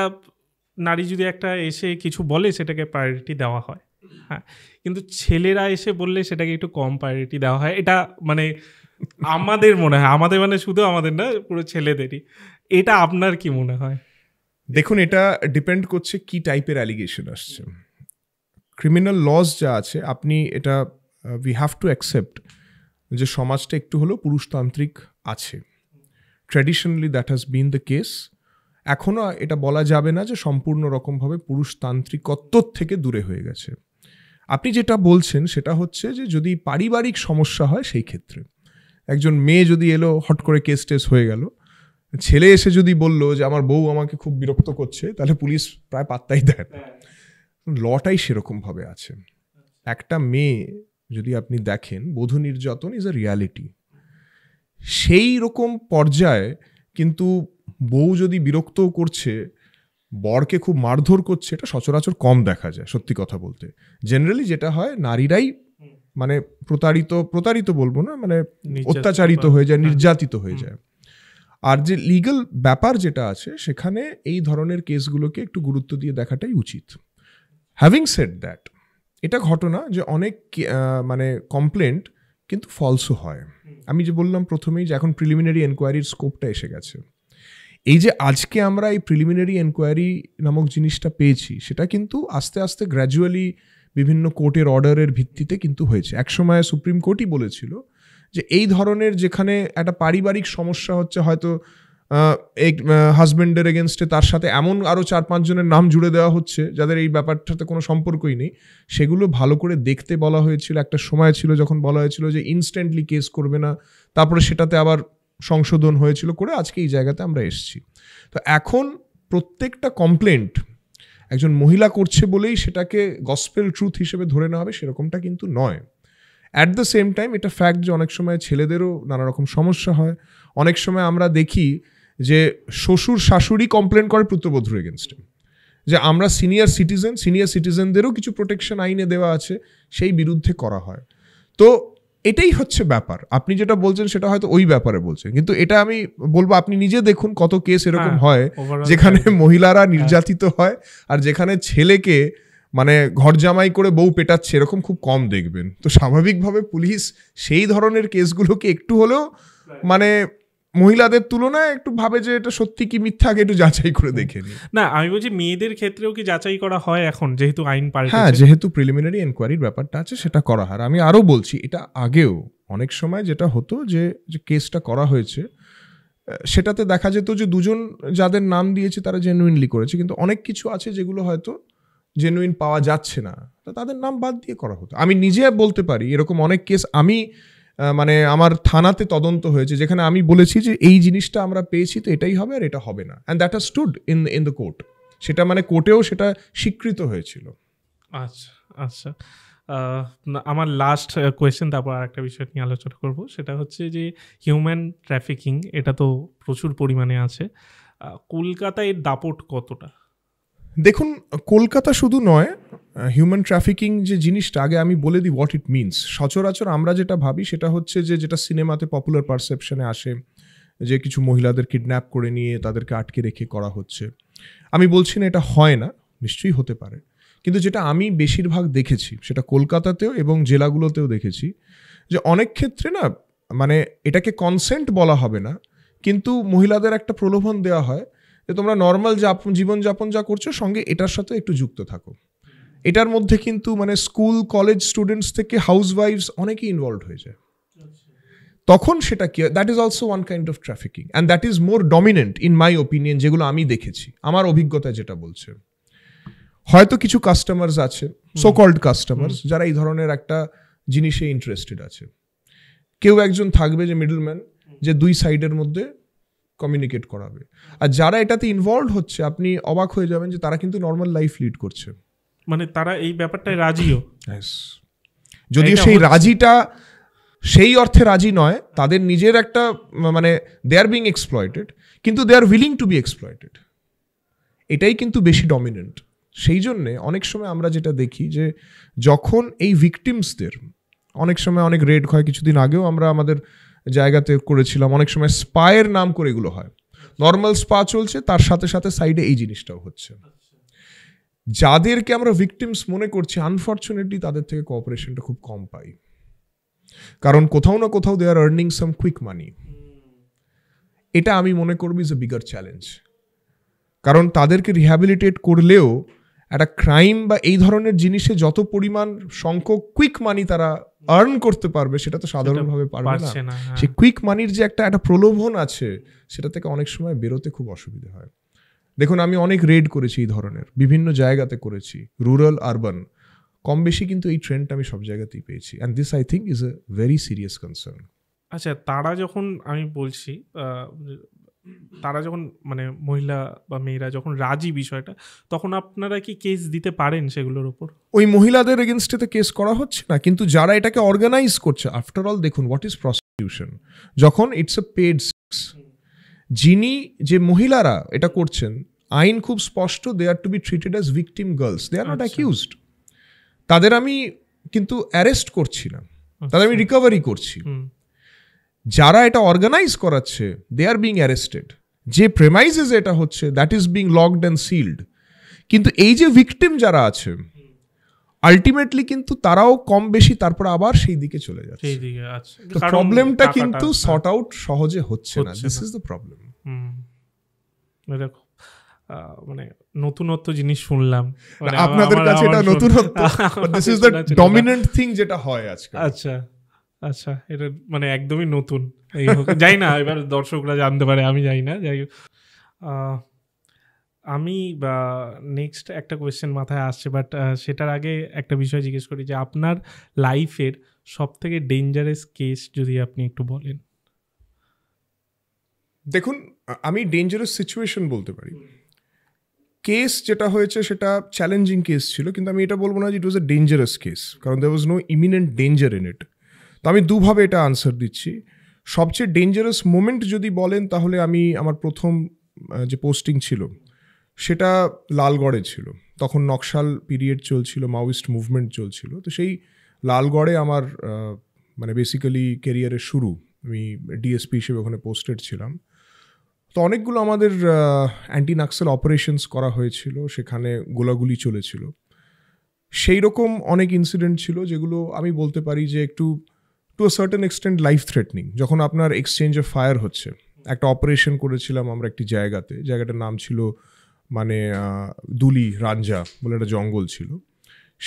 S2: নারী যদি একটা এসে কিছু বলে সেটাকে প্রায়োরিটি দেওয়া হয়, হ্যাঁ, কিন্তু ছেলেরা এসে বললে সেটাকে একটু কম প্রায়োরিটি দেওয়া হয়। এটা মানে আমাদের মনে হয়, আমাদের মানে শুধু আমাদের না, পুরো ছেলেদেরই। এটা আপনার কি মনে হয়?
S1: দেখুন, এটা ডিপেন্ড করছে কি টাইপের অ্যালিগেশন আসছে। ক্রিমিনাল লস যা আছে, আপনি এটা উই হ্যাভ টু অ্যাকসেপ্ট যে সমাজটা একটু হলেও পুরুষতান্ত্রিক আছে। Traditionally that has been the case. এখনও এটা বলা যাবে না যে সম্পূর্ণ রকমভাবে পুরুষতান্ত্রিকত্বর থেকে দূরে হয়ে গেছে। আপনি যেটা বলছেন সেটা হচ্ছে যে যদি পারিবারিক সমস্যা হয়, সেই ক্ষেত্রে একজন মেয়ে যদি এলো, হট করে কেস টেস হয়ে গেল, ছেলে এসে যদি বলল যে আমার বউ আমাকে খুব বিরক্ত করছে, তাহলে পুলিশ প্রায় পাত্তাই দেয় না। লটাই সেরকমভাবে আছে। একটা মেয়ে যদি আপনি দেখেন, বধূ নির্যাতন ইজ আ রিয়ালিটি। সেই রকম পর্যায়ে কিন্তু বউ যদি বিরক্তও করছে, বরকে খুব মারধর করছে, এটা সচরাচর কম দেখা যায়। সত্যি কথা বলতে জেনারেলি যেটা হয়, নারীরাই মানে প্রতারিত বলবো না, মানে অত্যাচারিত হয়ে যায়, নির্যাতিত হয়ে যায়। আর যে লিগ্যাল ব্যাপার যেটা আছে, সেখানে এই ধরনের কেসগুলোকে একটু গুরুত্ব দিয়ে দেখাটাই উচিত। হ্যাভিং সেড দ্যাট, এটা ঘটনা যে অনেক মানে কমপ্লেন্ট কিন্তু ফলসও হয়। আমি যে বললাম প্রথমেই যে এখন প্রিলিমিনারি এনকোয়ারির স্কোপটা এসে গেছে। এই যে আজকে আমরা এই প্রিলিমিনারি এনকোয়ারি নামক জিনিসটা পেয়েছি, সেটা কিন্তু আস্তে আস্তে গ্র্যাজুয়ালি বিভিন্ন কোর্টের অর্ডারের ভিত্তিতে কিন্তু হয়েছে। একসময় সুপ্রিম কোর্টই বলেছিল যে এই ধরনের যেখানে একটা পারিবারিক সমস্যা হচ্ছে, হয়তো হাজব্যান্ডের এগেনস্টে তার সাথে এমন আরও 4-5 জনের নাম জুড়ে দেওয়া হচ্ছে যাদের এই ব্যাপারটাতে কোনো সম্পর্কই নেই, সেগুলো ভালো করে দেখতে বলা হয়েছিল। একটা সময় ছিল যখন বলা হয়েছিল যে ইনস্ট্যান্টলি কেস করবে না, তারপরে সেটাতে আবার সংশোধন হয়েছিল করে আজকে এই জায়গাতে আমরা এসেছি। তো এখন প্রত্যেকটা কমপ্লেন্ট একজন মহিলা করছে বলেই সেটাকে গসপেল ট্রুথ হিসেবে ধরে নেওয়া হবে সেরকমটা কিন্তু নয়। অ্যাট দ্য সেম টাইম এটা ফ্যাক্ট যে অনেক সময় ছেলেদেরও নানা রকম সমস্যা হয়। অনেক সময় আমরা দেখি যে শ্বশুর শাশুড়ি কমপ্লেন করে পুত্রবধূর এগেনস্টে, যে আমরা সিনিয়র সিটিজেনদেরও কিছু প্রোটেকশন আইনে দেওয়া আছে, সেই বিরুদ্ধে করা হয়। তো এটাই হচ্ছে ব্যাপার। আপনি যেটা বলছেন সেটা হয়তো ওই ব্যাপারে বলছেন, কিন্তু এটা আমি বলবো আপনি নিজে দেখুন কত কেস এরকম হয় যেখানে মহিলারা নির্যাতিত হয়, আর যেখানে ছেলেকে মানে ঘর জামাই করে বউ পেটাচ্ছে এরকম খুব কম দেখবেন। তো স্বাভাবিকভাবে পুলিশ সেই ধরনের কেসগুলোকে একটু হলেও মানে মহিলাদের তুলনায় একটু ভাবে যে এটা সত্যি কি মিথ্যা, আগে একটু যাচাই করে দেখে নি।
S2: না, আমি বলছি মেয়েদের ক্ষেত্রেও কি যাচাই করা হয় এখন, যেহেতু আইন পাল্টেছে?
S1: হ্যাঁ, যেহেতু প্রিলিমিনারি এনকোয়ারির ব্যাপারটা আছে সেটা করা হয়। আমি আরও বলছি, এটা আগেও অনেক সময় যেটা হতো যে কেসটা করা হয়েছে সেটাতে দেখা যেত যে দুজন যাদের নাম দিয়েছে তারা জেনুইনলি করেছে, কিন্তু অনেক কিছু আছে যেগুলো হয়তো জেনুইন পাওয়া যাচ্ছে না, তো তাদের নাম বাদ দিয়ে করা হতো। আমি নিজে বলতে পারি এরকম অনেক কেস আমি মানে আমার থানাতে তদন্ত হয়েছে যেখানে আমি বলেছি যে এই জিনিসটা আমরা পেয়েছি তো এটাই হবে আর এটা হবে না, and that has stood in the court. সেটা মানে কোর্টেও সেটা স্বীকৃত হয়েছিল।
S2: আচ্ছা আচ্ছা, আমার লাস্ট কোয়েশ্চেন, তারপর আর একটা বিষয় নিয়ে আলোচনা করব। সেটা হচ্ছে যে হিউম্যান ট্রাফিকিং, এটা তো প্রচুর পরিমাণে আছে। কলকাতায় এর দাপট কতটা?
S1: দেখুন, কলকাতা শুধু নয়, হিউম্যান ট্রাফিকিং যে জিনিসটা, আগে আমি বলে দিই হোয়াট ইট মিনস। সচরাচর আমরা যেটা ভাবি সেটা হচ্ছে যে যেটা সিনেমাতে পপুলার পারসেপশনে আসে, যে কিছু মহিলাদের কিডন্যাপ করে নিয়ে তাদেরকে আটকে রেখে করা হচ্ছে। আমি বলছি না এটা হয় না, নিশ্চয়ই হতে পারে, কিন্তু যেটা আমি বেশিরভাগ দেখেছি সেটা কলকাতাতেও এবং জেলাগুলোতেও দেখেছি যে অনেক ক্ষেত্রে না মানে এটাকে কনসেন্ট বলা হবে না, কিন্তু মহিলাদের একটা প্রলোভন দেওয়া হয় যে তোমরা নর্মাল জীবনযাপন যা করছো সঙ্গে এটার সাথে একটু যুক্ত থাকো। এটার মধ্যে কিন্তু মানে স্কুল কলেজ স্টুডেন্টস থেকে হাউসওয়াইফস অনেকেই ইনভলভ হয়ে যায়। তখন সেটা কি, that is also one kind of trafficking, and that is more dominant in my opinion, যেগুলো আমি দেখেছি, আমার অভিজ্ঞতায় যেটা বলছে। হয়তো কিছু কাস্টমার্স আছে, সো কল্ড কাস্টমার্স, যারা এই ধরনের একটা জিনিসে ইন্টারেস্টেড আছে। কেউ একজন থাকবে যে মিডলম্যান, যে দুই সাইডের মধ্যে কমিউনিকেট করাবে। আর যারা এটাতে ইনভলভ হচ্ছে আপনি অবাক হয়ে যাবেন যে তারা কিন্তু নর্মাল লাইফ লিড করছে,
S2: মানে তারা এই ব্যাপারটায় রাজিও।
S1: যদিও সেই রাজিটা সেই অর্থে রাজি নয়, তাদের নিজের একটা মানে দে আর বিং এক্সপ্লয়েটেড, কিন্তু they are willing to be exploited. এটাই কিন্তু বেশি ডমিনেন্ট। সেই জন্যে অনেক সময় আমরা যেটা দেখি যে যখন এই ভিকটিমসদের অনেক সময় অনেক রেড হয়, কিছুদিন আগেও আমরা আমাদের জায়গাতে করেছিলাম, অনেক সময় স্পায়ের নাম করে এগুলো হয়। নর্মাল স্পা চলছে, তার সাথে সাথে সাইডে এই জিনিসটাও হচ্ছে। যাদেরকে আমরা ভিকটিমস মনে করছি আনফর্চুনেটলি তাদের থেকে কোঅপারেশনটা খুব কম পাই, কারণ কোথাও না কোথাও দে আর আর্নিং সাম কুইক মানি। এটা আমি মনে করবো ইজ এ বিগার চ্যালেঞ্জ, কারণ তাদেরকে রিহ্যাবিলিটেট করলেও একটা ক্রাইম বা এই ধরনের জিনিসে যত পরিমাণ সংখ্যক কুইক মানি তারা আর্ন করতে পারবে সেটা তো সাধারণভাবে পারবে না। সেই কুইক মানির যে একটা প্রলোভন আছে সেটা থেকে অনেক সময় বেরোতে খুব অসুবিধা হয়। দেখুন, আমি অনেক রেড করেছি এই ধরনের, বিভিন্ন জায়গাতে করেছি, রুরাল আরবান, কম বেশি কিন্তু এই ট্রেন্ডটা আমি সব জায়গাতেই পেয়েছি, and this I think is a very serious concern.
S2: আচ্ছা, তারা যখন, আমি বলছি তারা যখন মানে মহিলা বা মেয়েরা যখন রাজি বিষয়টা, তখন আপনারা কি কেস দিতে পারেন সেগুলোর উপর?
S1: ওই মহিলাদের এগেনস্টে তো কেস করা হচ্ছে না, কিন্তু যারা এটাকে অর্গানাইজ করছে, আফটার অল দেখুন হোয়াট ইজ প্রস্টিটিউশন, যখন ইটস এ পেড সেক্স, যিনি যে মহিলারা এটা করছেন আইন খুব স্পষ্ট, they are to be treated as victim girls, they are not accused. তাদের আমি কিন্তু অ্যারেস্ট করছি না, তাদের আমি রিকভারি করছি। যারা এটা অর্গানাইজ করাচ্ছে দে আর বিং অ্যারেস্টেড, যে প্রেমাইজেস এটা হচ্ছে that is being locked and sealed. কিন্তু এই যে ভিকটিম যারা আছে, আলটিমেটলি কিন্তু তারাও কম বেশি তারপর আবার সেই দিকে চলে যাচ্ছে।
S2: সেই দিকে আচ্ছা,
S1: তো প্রবলেমটা কিন্তু সর্ট আউট সহজে হচ্ছে না, দিস ইজ দ্য প্রবলেম।
S2: এরকম মানে নতুনত্ব জিনিস শুনলাম, মানে
S1: আপনাদের কাছে এটা নতুনত্ব, this is the dominant thing যেটা হয় আজকাল।
S2: আচ্ছা আচ্ছা, এটা মানে একদমই নতুন, যাই না এবার দর্শকরা জানতে পারে, আমি জানি না। যাই হোক, আমি নেক্সট একটা কোয়েশ্চেন মাথায় আসছে, বাট সেটার আগে একটা বিষয় জিজ্ঞেস করি যে আপনার লাইফের সব থেকে ডেঞ্জারাস কেস যদি আপনি একটু বলেন।
S1: দেখুন, আমি ডেঞ্জারাস সিচুয়েশন বলতে পারি। কেস যেটা হয়েছে সেটা চ্যালেঞ্জিং কেস ছিল, কিন্তু আমি এটা বলবো না যে ইট ওয়াজ এ ডেঞ্জারাস কেস, কারণ there was no imminent danger in it. তো আমি দুভাবে এটা আনসার দিচ্ছি। সবচেয়ে ডেঞ্জারাস মোমেন্ট যদি বলেন, তাহলে আমি আমার প্রথম যে পোস্টিং ছিল সেটা লালগড়ে ছিল। তখন নকশাল পিরিয়ড চলছিল, মাওয়িস্ট মুভমেন্ট চলছিল। তো সেই লালগড়ে আমার মানে বেসিক্যালি কেরিয়ারের শুরু। আমি ডিএসপি হিসেবে ওখানে পোস্টেড ছিলাম। তো অনেকগুলো আমাদের অ্যান্টি নাক্সাল অপারেশনস করা হয়েছিল, সেখানে গোলাগুলি চলেছিল। সেই রকম অনেক ইনসিডেন্ট ছিল যেগুলো আমি বলতে পারি যে একটু to a certain extent life threatening. যখন আপনার এক্সচেঞ্জ অফ ফায়ার হচ্ছে, একটা অপারেশন করেছিলাম আমরা একটি জায়গাতে, জায়গাটার নাম ছিল মানে দুলি রাঞ্জা বলে একটা জঙ্গল ছিল,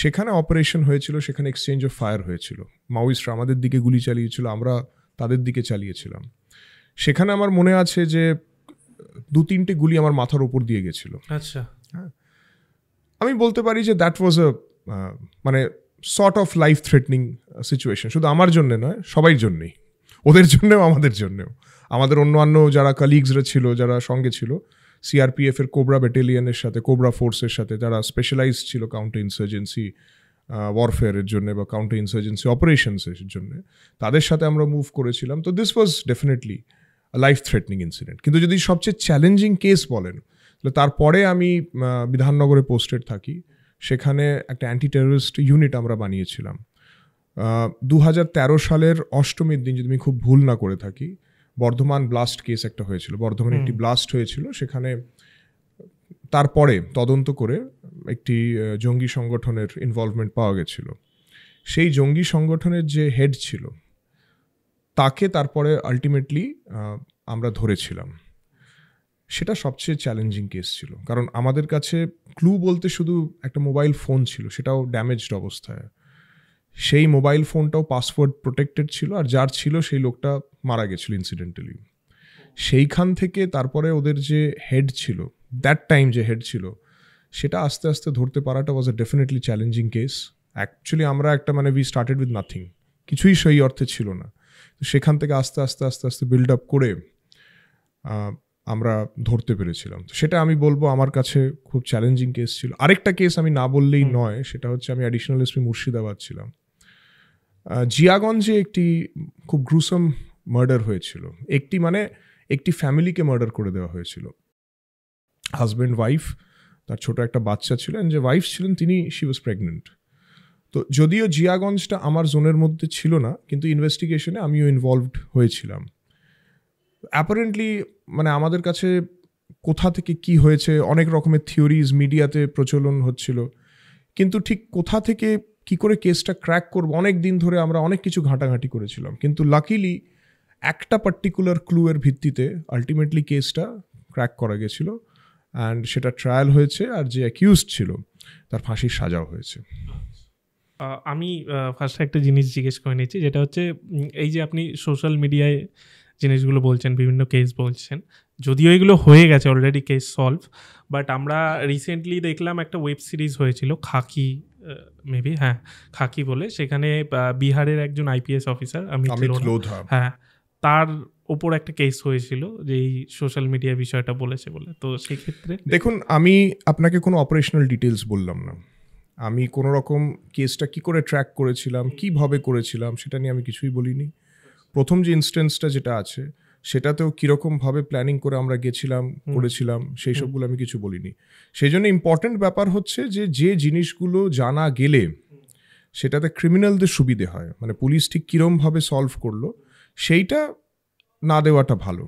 S1: সেখানে অপারেশন হয়েছিল, সেখানে এক্সচেঞ্জ অফ ফায়ার হয়েছিল। মাওয়িস্টরা আমাদের দিকে গুলি চালিয়েছিল, আমরা তাদের দিকে চালিয়েছিলাম। সেখানে আমার মনে আছে যে 2-3টে গুলি আমার মাথার ওপর দিয়ে গেছিল।
S2: আচ্ছা,
S1: হ্যাঁ, আমি বলতে পারি যে দ্যাট ওয়াজ আ মানে sort of life threatening situation. শুধু আমার জন্যে নয়, সবাই জন্যেই, ওদের জন্যেও আমাদের জন্যেও। আমাদের অন্যান্য যারা কালিগসরা ছিল, যারা সঙ্গে ছিল, সিআরপিএফের কোবরা ব্যাটালিয়নের সাথে, কোবরা ফোর্সের সাথে, যারা স্পেশালাইজড ছিল কাউন্টার ইনসার্জেন্সি ওয়ারফেয়ারের জন্য বা কাউন্টার ইনসার্জেন্সি অপারেশনসের জন্য, তাদের সাথে আমরা মুভ করেছিলাম। তো this was definitely life threatening incident. কিন্তু যদি সবচেয়ে চ্যালেঞ্জিং কেস বলেন, তাহলে তারপরে আমি বিধাননগরে পোস্টেড থাকি। সেখানে একটা অ্যান্টি টেররিস্ট ইউনিট আমরা বানিয়েছিলাম। 2013 সালের অষ্টমীর দিন, যদি আমি খুব ভুল না করে থাকি, বর্ধমান ব্লাস্ট কেস একটা হয়েছিল। বর্ধমানে একটি ব্লাস্ট হয়েছিল, সেখানে তারপরে তদন্ত করে একটি জঙ্গি সংগঠনের ইনভলভমেন্ট পাওয়া গেছিল। সেই জঙ্গি সংগঠনের যে হেড ছিল, তাকে তারপরে আলটিমেটলি আমরা ধরেছিলাম। সেটা সবচেয়ে চ্যালেঞ্জিং কেস ছিল, কারণ আমাদের কাছে ক্লু বলতে শুধু একটা মোবাইল ফোন ছিল, সেটাও ড্যামেজড অবস্থায়। সেই মোবাইল ফোনটাও পাসওয়ার্ড প্রোটেক্টেড ছিল, আর যার ছিল সেই লোকটা মারা গেছিল ইনসিডেন্টালি। সেইখান থেকে তারপরে ওদের যে হেড ছিল, দ্যাট টাইম যে হেড ছিল, সেটা আস্তে আস্তে ধরতে পারাটা ওয়াজ এ ডেফিনেটলি চ্যালেঞ্জিং কেস। অ্যাকচুয়ালি আমরা একটা মানে উই স্টার্টেড উইথ নাথিং, কিছুই সেই অর্থে ছিল না। তো সেখান থেকে আস্তে আস্তে আস্তে আস্তে বিল্ড আপ করে আমরা ধরতে পেরেছিলাম। তো সেটা আমি বলবো আমার কাছে খুব চ্যালেঞ্জিং কেস ছিল। আরেকটা কেস আমি না বললেই নয়, সেটা হচ্ছে আমি অ্যাডিশনাল এসপি মুর্শিদাবাদ ছিলাম। জিয়াগঞ্জে একটি খুব গ্রুসম মার্ডার হয়েছিল। একটি ফ্যামিলিকে মার্ডার করে দেওয়া হয়েছিল। হাজব্যান্ড ওয়াইফ, তার ছোট একটা বাচ্চা ছিলেন, যে ওয়াইফ ছিলেন তিনি, শি ওয়াজ প্রেগনেন্ট। তো যদিও জিয়াগঞ্জটা আমার জোনের মধ্যে ছিল না, কিন্তু ইনভেস্টিগেশনে আমিও ইনভলভড হয়েছিলাম। অ্যাপারেন্টলি মানে আমাদের কাছে কোথা থেকে কি হয়েছে, অনেক রকমের থিওরিজ মিডিয়াতে প্রচলন হচ্ছিল, কিন্তু ঠিক কোথা থেকে কি করে কেসটা ক্র্যাক করবো, অনেক দিন ধরে আমরা অনেক কিছু ঘাঁটাঘাঁটি করেছিলাম। কিন্তু লাকিলি একটা পার্টিকুলার ক্লুয়ের ভিত্তিতে আলটিমেটলি কেসটা ক্র্যাক করা গেছিলো, অ্যান্ড সেটা ট্রায়াল হয়েছে, আর যে অ্যাকিউজড ছিল তার ফাঁসির সাজাও হয়েছে।
S2: আমি ফার্স্টে একটা জিনিস জিজ্ঞেস করে নিচ্ছি, যেটা হচ্ছে এই যে আপনি সোশ্যাল মিডিয়ায় জিনিসগুলো বলছেন, বিভিন্ন কেস বলছেন, যদিও এগুলো হয়ে গেছে অলরেডি, কেস সলভ, বাট আমরা রিসেন্টলি দেখলাম একটা ওয়েব সিরিজ হয়েছিল খাকি, মেবি, হ্যাঁ খাকি বলে, সেখানে বিহারের একজন আইপিএস অফিসার অমিত লোধা, হ্যাঁ, তার ওপর একটা কেস হয়েছিল যে এই সোশ্যাল মিডিয়া বিষয়টা বলেছে বলে। তো সেক্ষেত্রে
S1: দেখুন, আমি আপনাকে কোনো অপারেশনাল ডিটেলস বললাম না। আমি কোনো রকম কেসটা কি করে ট্র্যাক করেছিলাম, কিভাবে করেছিলাম, সেটা নিয়ে আমি কিছুই বলিনি। প্রথম যে ইনস্ট্যান্সটা যেটা আছে, সেটাতেও কীরকমভাবে প্ল্যানিং করে আমরা গেছিলাম, করেছিলাম, সেই সবগুলো আমি কিছু বলিনি। সেই জন্য ইম্পর্টেন্ট ব্যাপার হচ্ছে যে জিনিসগুলো জানা গেলে সেটাতে ক্রিমিনালদের সুবিধে হয়, মানে পুলিশ ঠিক কীরমভাবে সলভ করলো সেইটা না দেওয়াটা ভালো।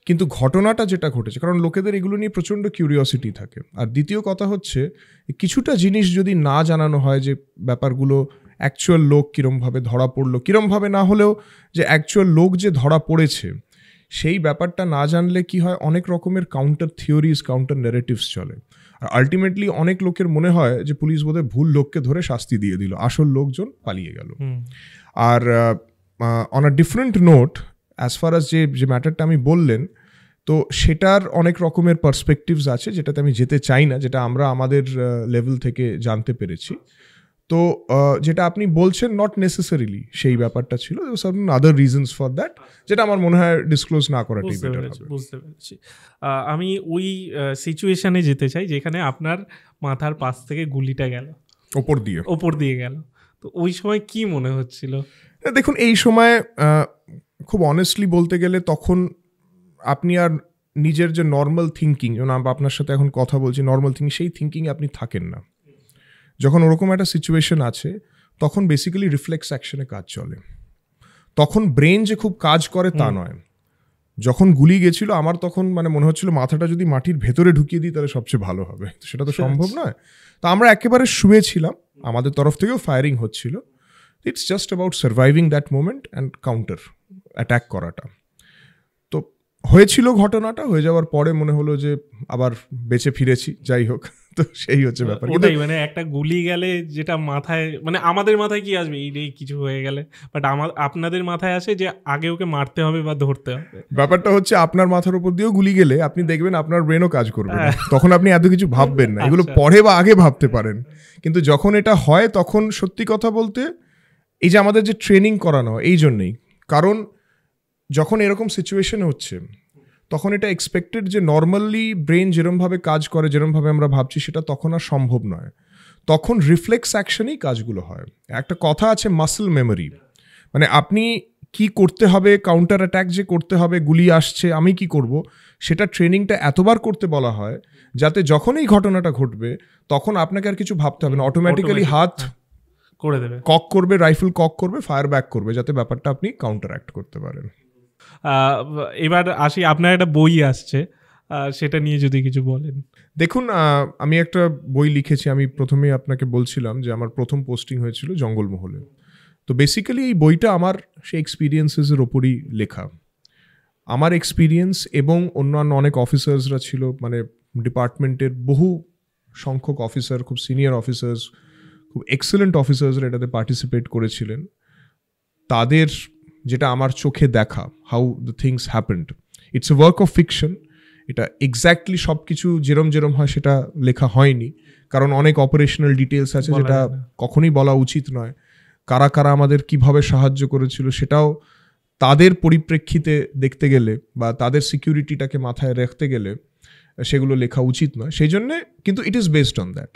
S1: কিন্তু ঘটনাটা যেটা ঘটেছে, কারণ লোকেদের এগুলো নিয়ে প্রচণ্ড কিউরিওসিটি থাকে। আর দ্বিতীয় কথা হচ্ছে কিছুটা জিনিস যদি না জানানো হয়, যে ব্যাপারগুলো অ্যাকচুয়াল লোক কীরমভাবে ধরা পড়লো, কীরমভাবে না হলেও যে অ্যাকচুয়াল লোক যে ধরা পড়েছে সেই ব্যাপারটা না জানলে কি হয়, অনেক রকমের কাউন্টার থিওরিজ, কাউন্টার ন্যারেটিভস চলে। আর আলটিমেটলি অনেক লোকের মনে হয় যে পুলিশ বোধহয় ভুল লোককে ধরে শাস্তি দিয়ে দিল, আসল লোকজন পালিয়ে গেল। আর on a different note, as far as যে ম্যাটারটা আমি বললেন, তো সেটার অনেক রকমের পার্সপেক্টিভস আছে যেটাতে আমি যেতে চাই না, যেটা আমরা আমাদের লেভেল থেকে জানতে পেরেছি। তো যেটা আপনি বলছেন নট নেসেসারিলি সেই ব্যাপারটা ছিল, certain other reasons for that, যেটা আমার মনে হয় ডিসক্লোজ না করাটাই বেটার হবে।
S2: বুঝতে পেরেছি। আমি ওই সিচুয়েশনে যেতে চাই যেখানে আপনার মাথার পাশ থেকে গুলিটা গেল, ওপর দিয়ে গেল, তো ওই সময় কি মনে হচ্ছিল?
S1: দেখুন, এই সময় খুব অনেস্টলি বলতে গেলে তখন আপনি আর নিজের যে নর্মাল থিঙ্কিং, যেমন আমরা আপনার সাথে এখন কথা বলছি, নর্মাল থিঙ্কিং, সেই থিঙ্কিংয়ে আপনি থাকেন না। যখন ওরকম একটা সিচুয়েশন আছে তখন বেসিক্যালি রিফ্লেক্স অ্যাকশনে কাজ চলে। তখন ব্রেন যে খুব কাজ করে তা নয়। যখন গুলি গেছিল আমার তখন মানে মনে হচ্ছিল মাথাটা যদি মাটির ভেতরে ঢুকিয়ে দিই তাহলে সবচেয়ে ভালো হবে, সেটা তো সম্ভব নয়। তো আমরা একেবারে শুয়েছিলাম, আমাদের তরফ থেকেও ফায়ারিং হচ্ছিল। It's just about surviving that moment and counter attack করাটা। তো হয়েছিল, ঘটনাটা হয়ে যাওয়ার পরে মনে হলো যে আবার বেঁচে ফিরেছি, যাই হোক। তো সেই হচ্ছে ব্যাপার।
S2: ওটাই, মানে একটা গুলি গেলে যেটা মাথায়, মানে আমাদের মাথায় কি আসবে, এই কিছু হয়ে গেলে, বাট আপনাদের মাথায় আসে যে আগে ওকে মারতে হবে বা ধরতে হবে।
S1: ব্যাপারটা হচ্ছে আপনার মাথার উপর দিয়েও গুলি গেলে আপনি দেখবেন আপনার ব্রেনও কাজ করবে না, তখন আপনি এত কিছু ভাববেন না, এগুলো পরে বা আগে ভাবতে পারেন। কিন্তু যখন এটা হয় তখন সত্যি কথা বলতে এই যে আমাদের যে ট্রেনিং করানো এই জন্যেই, কারণ যখন এরকম সিচুয়েশন হচ্ছে তখন এটা এক্সপেক্টেড যে নর্মালি ব্রেন যেরমভাবে কাজ করে, যেরমভাবে আমরা ভাবছি, সেটা তখন আর সম্ভব নয়। তখন রিফ্লেক্স অ্যাকশনেই কাজগুলো হয়। একটা কথা আছে মাসল মেমোরি, মানে আপনি কি করতে হবে, কাউন্টার অ্যাটাক যে করতে হবে, গুলি আসছে, আমি কি করব, সেটা ট্রেনিংটা এতবার করতে বলা হয় যাতে যখন এই ঘটনাটা ঘটবে তখন আপনাকে আর কিছু ভাবতে হবে না, অটোমেটিক্যালি হাত
S2: করে দেবে,
S1: কক করবে, রাইফেল কক করবে, ফায়ার ব্যাক করবে, যাতে ব্যাপারটা আপনি কাউন্টার অ্যাক্ট করতে পারেন।
S2: এবার আসি, আপনার একটা বই আসছে, সেটা নিয়ে যদি কিছু বলেন।
S1: দেখুন, আমি একটা বই লিখেছি, আমি প্রথমেই আপনাকে বলছিলাম যে আমার প্রথম পোস্টিং হয়েছিল জঙ্গলমহলে। তো বেসিক্যালি এই বইটা আমার সেই এক্সপিরিয়েন্সেসের ওপরই লেখা। আমার এক্সপিরিয়েন্স এবং অন্যান্য অনেক অফিসার্সরা ছিল, মানে ডিপার্টমেন্টের বহু সংখ্যক অফিসার, খুব সিনিয়র অফিসার্স, খুব এক্সেলেন্ট অফিসার্সরা এটাতে পার্টিসিপেট করেছিলেন। তাদের যেটা আমার চোখে দেখা, how the things happened, it's a work of fiction. এটা এক্স্যাক্টলি সব কিছু যেরম হয় সেটা লেখা হয়নি, কারণ অনেক অপারেশনাল ডিটেলস আছে যেটা কখনোই বলা উচিত নয়। কারা কারা আমাদের কিভাবে সাহায্য করেছিল সেটাও তাদের পরিপ্রেক্ষিতে দেখতে গেলে বা তাদের সিকিউরিটিটাকে মাথায় রাখতে গেলে সেগুলো লেখা উচিত নয়। সেই জন্যে কিন্তু it is based on that.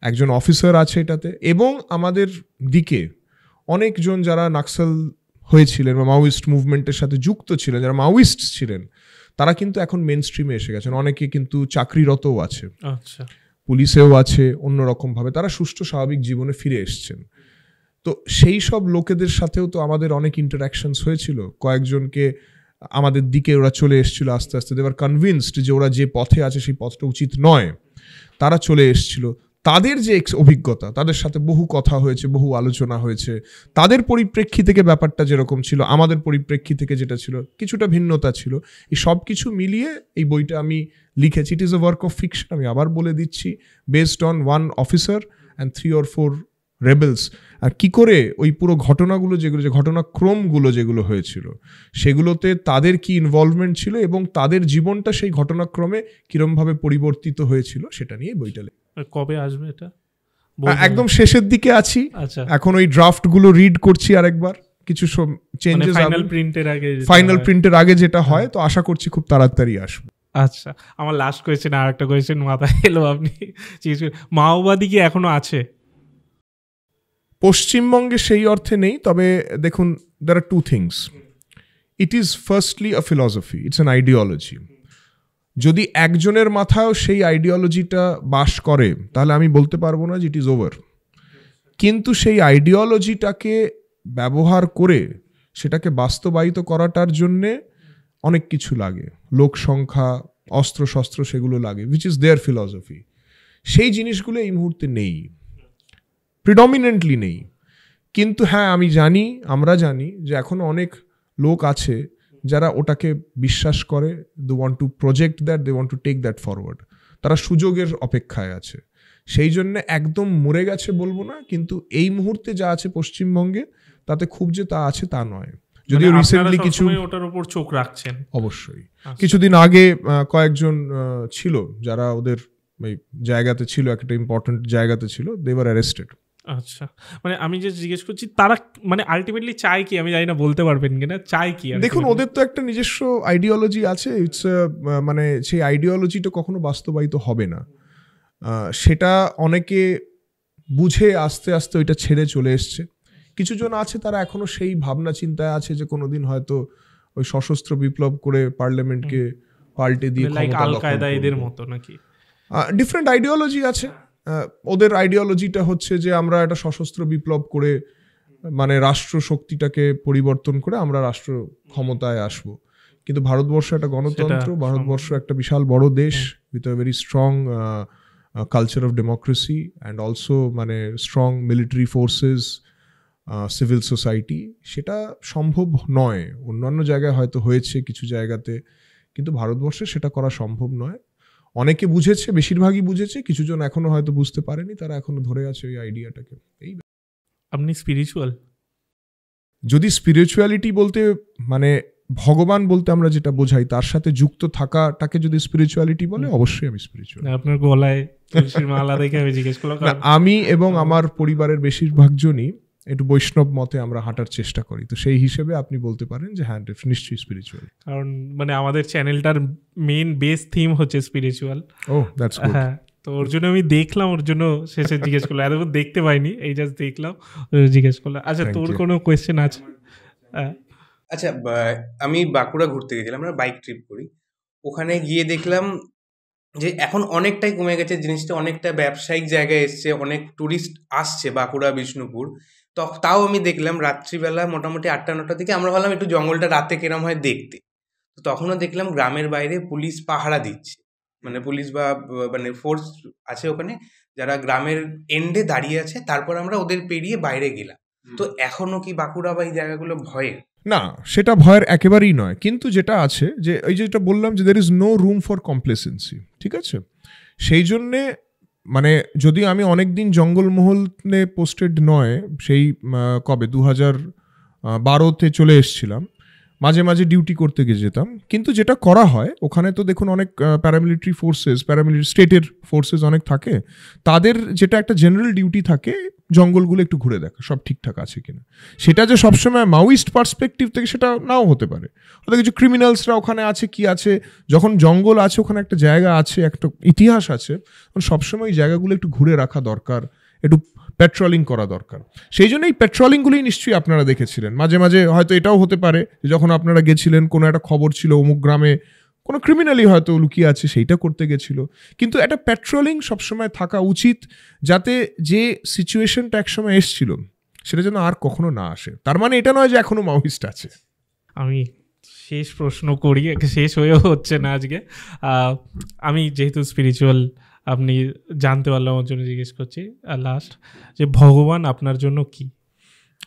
S1: একজন অফিসার আছে এটাতে, এবং আমাদের দিকে অনেকজন যারা নাক্সাল হয়েছিলেন বা মাওয়িস্ট মুভমেন্টের সাথে যুক্ত ছিলেন, যারা মাওয়িস্ট ছিলেন, তারা কিন্তু এখন মেন স্ট্রিমে এসে গেছেন। অনেকে কিন্তু চাকরিরতও আছে,
S2: আচ্ছা,
S1: পুলিশেও আছে, অন্যরকমভাবে তারা সুষ্ঠু স্বাভাবিক জীবনে ফিরে এসছেন। তো সেই সব লোকেদের সাথেও তো আমাদের অনেক ইন্টারাকশনস হয়েছিল। কয়েকজনকে আমাদের দিকে ওরা চলে এসেছিল আস্তে আস্তে, দে আর কনভিন্সড যে ওরা যে পথে আছে সেই পথটা উচিত নয়, তারা চলে এসেছিল। তাদের যে অভিজ্ঞতা, তাদের সাথে বহু কথা হয়েছে, বহু আলোচনা হয়েছে, তাদের পরিপ্রেক্ষি থেকে ব্যাপারটা যেরকম ছিল, আমাদের পরিপ্রেক্ষি থেকে যেটা ছিল, কিছুটা ভিন্নতা ছিল। এই সব কিছু মিলিয়ে এই বইটা আমি লিখেছি। It is a work of fiction, আমি আবার বলে দিচ্ছি, based on one officer and 3 or 4 rebels. আর কি করে ওই পুরো ঘটনাগুলো, যেগুলো যে ঘটনাক্রমগুলো যেগুলো হয়েছিল, সেগুলোতে তাদের কি ইনভলভমেন্ট ছিল এবং তাদের জীবনটা সেই ঘটনাক্রমে কিরমভাবে পরিবর্তিত হয়েছিল, সেটা নিয়ে বইটা লেখা।
S2: কবে আসবে এটা?
S1: একদম শেষের দিকে আছি,
S2: আচ্ছা,
S1: এখন ওই ড্রাফটগুলো রিড করছি আরেকবার, কিছু চেঞ্জেস, ফাইনাল প্রিন্টের আগে যেটা হয়, তো আশা করছি খুব তাড়াতাড়ি আসবে।
S2: আচ্ছা, আমার লাস্ট কোয়েশ্চেন, আর একটা কোয়েশ্চেন মাথায় এলো, আপনি মাওবাদী কি এখনো আছে
S1: পশ্চিমবঙ্গে? সেই অর্থে নেই, তবে দেখুন, there are 2 things. It is firstly a philosophy, it's an ideology. যদি একজনের মাথায়ও সেই আইডিওলজিটা বাস করে তাহলে আমি বলতে পারবো না যে ইট ইজ ওভার। কিন্তু সেই আইডিওলজিটাকে ব্যবহার করে সেটাকে বাস্তবায়িত করাটার জন্যে অনেক কিছু লাগে, লোক সংখ্যা, অস্ত্র শস্ত্র, সেগুলো লাগে, উইচ ইজ দেয়ার ফিলসফি। সেই জিনিসগুলো এই মুহূর্তে নেই, প্রিডমিনেন্টলি নেই। কিন্তু হ্যাঁ, আমরা জানি যে এখনো অনেক লোক আছে যারা ওটাকে বিশ্বাস করে, they want to project that, they want to take that forward. তারা সুযোগের অপেক্ষায় আছে। সেই জন্য একদম মরে গেছে বলবো না, কিন্তু এই মুহূর্তে যা আছে পশ্চিমবঙ্গে তাতে খুব যে তা আছে তা নয়। যদিও রিসেন্টলি কিছু
S2: ওটার উপর চোখ রাখছেন।
S1: অবশ্যই কিছুদিন আগে কয়েকজন ছিল যারা ওদের জায়গাতে ছিল, একটা ইম্পর্টেন্ট জায়গাতে ছিল, দে ওয়ার অ্যারেস্টেড।
S2: আচ্ছা, মানে আমি যে জিজ্ঞেস করছি তারা মানে আলটিমেটলি চাই কি, আমি জানি না, বলতে পারবেন কিনা, চাই কি?
S1: দেখুন, ওদের তো একটা নিজস্ব আইডিওলজি আছে, ইটস মানে সেই আইডিওলজিটা কখনো বাস্তবায়িত হবে না। সেটা অনেকে বুঝে আস্তে আস্তে ওইটা ছেড়ে চলে এসছে। কিছুজন আছে তারা এখনো সেই ভাবনা চিন্তায় আছে যে কোনোদিন হয়তো ওই সশস্ত্র বিপ্লব করে পার্লামেন্টকে পাল্টে দিয়ে
S2: আল কায়দা এদের মতো নাকি
S1: ডিফারেন্ট আইডিওলজি আছে। ওদের আইডিওলজিটা হচ্ছে যে আমরা একটা সশস্ত্র বিপ্লব করে মানে রাষ্ট্র শক্তিটাকে পরিবর্তন করে আমরা রাষ্ট্র ক্ষমতায় আসব। কিন্তু ভারতবর্ষ একটা গণতন্ত্র, ভারতবর্ষ একটা বিশাল বড় দেশ with a very strong culture of democracy and also মানে strong military forces, civil society. সেটা সম্ভব নয়। অন্যান্য জায়গায় হয়তো হয়েছে কিছু জায়গাতে, কিন্তু ভারতবর্ষে সেটা করা সম্ভব নয়। অনেকে বুঝেছে, বেশিরভাগই বুঝেছে, কিছুজন এখনো হয়তো বুঝতে পারেনি, তারা এখনো ধরে আছে ওই আইডিয়াটাকে। এই
S2: আপনি স্পিরিচুয়াল?
S1: যদি স্পিরিচুয়ালিটি বলতে মানে ভগবান বলতে আমরা যেটা বোঝাই, তার সাথে যুক্ত থাকাটাকে যদি স্পিরিচুয়ালিটি বলে, অবশ্যই আমি স্পিরিচুয়াল।
S2: আপনার গলায় তুলসীর মালা দেখে আমি জিজ্ঞেস করলাম।
S1: আমি এবং আমার পরিবারের বেশিরভাগ জনই একটু বৈষ্ণব মতে আমরা হাঁটার চেষ্টা করি, তো সেই হিসেবে আপনি বলতে পারেন যে হ্যাঁ, নিশ্চয়ই স্পিরিচুয়াল।
S2: কারণ মানে আমাদের চ্যানেলটার মেইন বেস থিম হচ্ছে স্পিরিচুয়াল।
S1: Oh, that's good.
S2: হ্যাঁ, তো ওর জন্য আমি দেখলাম, ওর জন্য শেষে জিজ্ঞেস করলাম। এতক্ষণ দেখতে পাইনি, এই জাস্ট দেখলাম, জিজ্ঞেস করলাম। আচ্ছা, তোর কোনো কোয়েশ্চেন আছে?
S3: আচ্ছা, আমি বাঁকুড়া ঘুরতে গেছিলাম, আমরা বাইক ট্রিপ করি। ওখানে গিয়ে দেখলাম যে এখন অনেকটাই কমে গেছে জিনিসটা, অনেকটা ব্যবসায়িক জায়গায় এসছে, অনেক টুরিস্ট আসছে বাঁকুড়া, বিষ্ণুপুর। তাও আমি দেখলাম রাত্রিবেলা মোটামুটি 8টা-9টার দিকে আমরা ভাবলাম একটু জঙ্গলটা রাতে কিরম হয় দেখতে। তো তখনও দেখলাম গ্রামের বাইরে পুলিশ পাহারা দিচ্ছে, মানে পুলিশ বা মানে ফোর্স আছে ওখানে, যারা গ্রামের এন্ডে দাঁড়িয়ে আছে। তারপর আমরা ওদের পেরিয়ে বাইরে গেলাম। তো এখনো কি বাঁকুড়া বা এই জায়গাগুলো ভয়ে?
S1: না, সেটা ভয়ের একেবারেই নয়। কিন্তু যেটা আছে যে এই যেটা বললাম যে there is no room for complacency, ঠিক আছে? সেই জন্যে মানে যদি আমি অনেক দিন জঙ্গলমহলে পোস্টেড নয়, সেই কবে 2012-তে চলে এসেছিলাম, মাঝে মাঝে ডিউটি করতে গিয়ে যেতাম। কিন্তু যেটা করা হয় ওখানে, তো দেখুন অনেক প্যারামিলিটারি ফোর্সেস, স্টেটের ফোর্সেস অনেক থাকে, তাদের যেটা একটা জেনারেল ডিউটি থাকে জঙ্গলগুলো একটু ঘুরে দেখা সব ঠিকঠাক আছে কিনা। সেটা যে সবসময় মাওয়িস্ট পার্সপেক্টিভ থেকে সেটা নাও হতে পারে, হয়তো কিছু ক্রিমিনালসরা ওখানে আছে, কি আছে, যখন জঙ্গল আছে ওখানে একটা জায়গা আছে, একটা ইতিহাস আছে, তখন সবসময় এই জায়গাগুলো একটু ঘুরে রাখা দরকার, একটু পেট্রোলিং করা দরকার। সেই জন্য এই পেট্রোলিংগুলোই নিশ্চয়ই আপনারা দেখেছিলেন। মাঝে মাঝে হয়তো এটাও হতে পারে যে যখন আপনারা গেছিলেন কোনো একটা খবর ছিল অমুক গ্রামে কোনো ক্রিমিনালই হয়তো লুকিয়ে আছে, সেইটা করতে গেছিল। কিন্তু একটা পেট্রোলিং সবসময় থাকা উচিত, যাতে যে সিচুয়েশনটা একসময় এসছিল সেটা যেন আর কখনো না আসে। তার মানে এটা নয় যে এখনো মাওয়িস্ট আছে।
S2: আমি শেষ প্রশ্ন করি, শেষ হয়েও হচ্ছে না আজকে। আমি যেহেতু স্পিরিচুয়াল আপনি জানতে পারলাম, ওর জন্য জিজ্ঞেস করছি লাস্ট, যে ভগবান আপনার জন্য কি?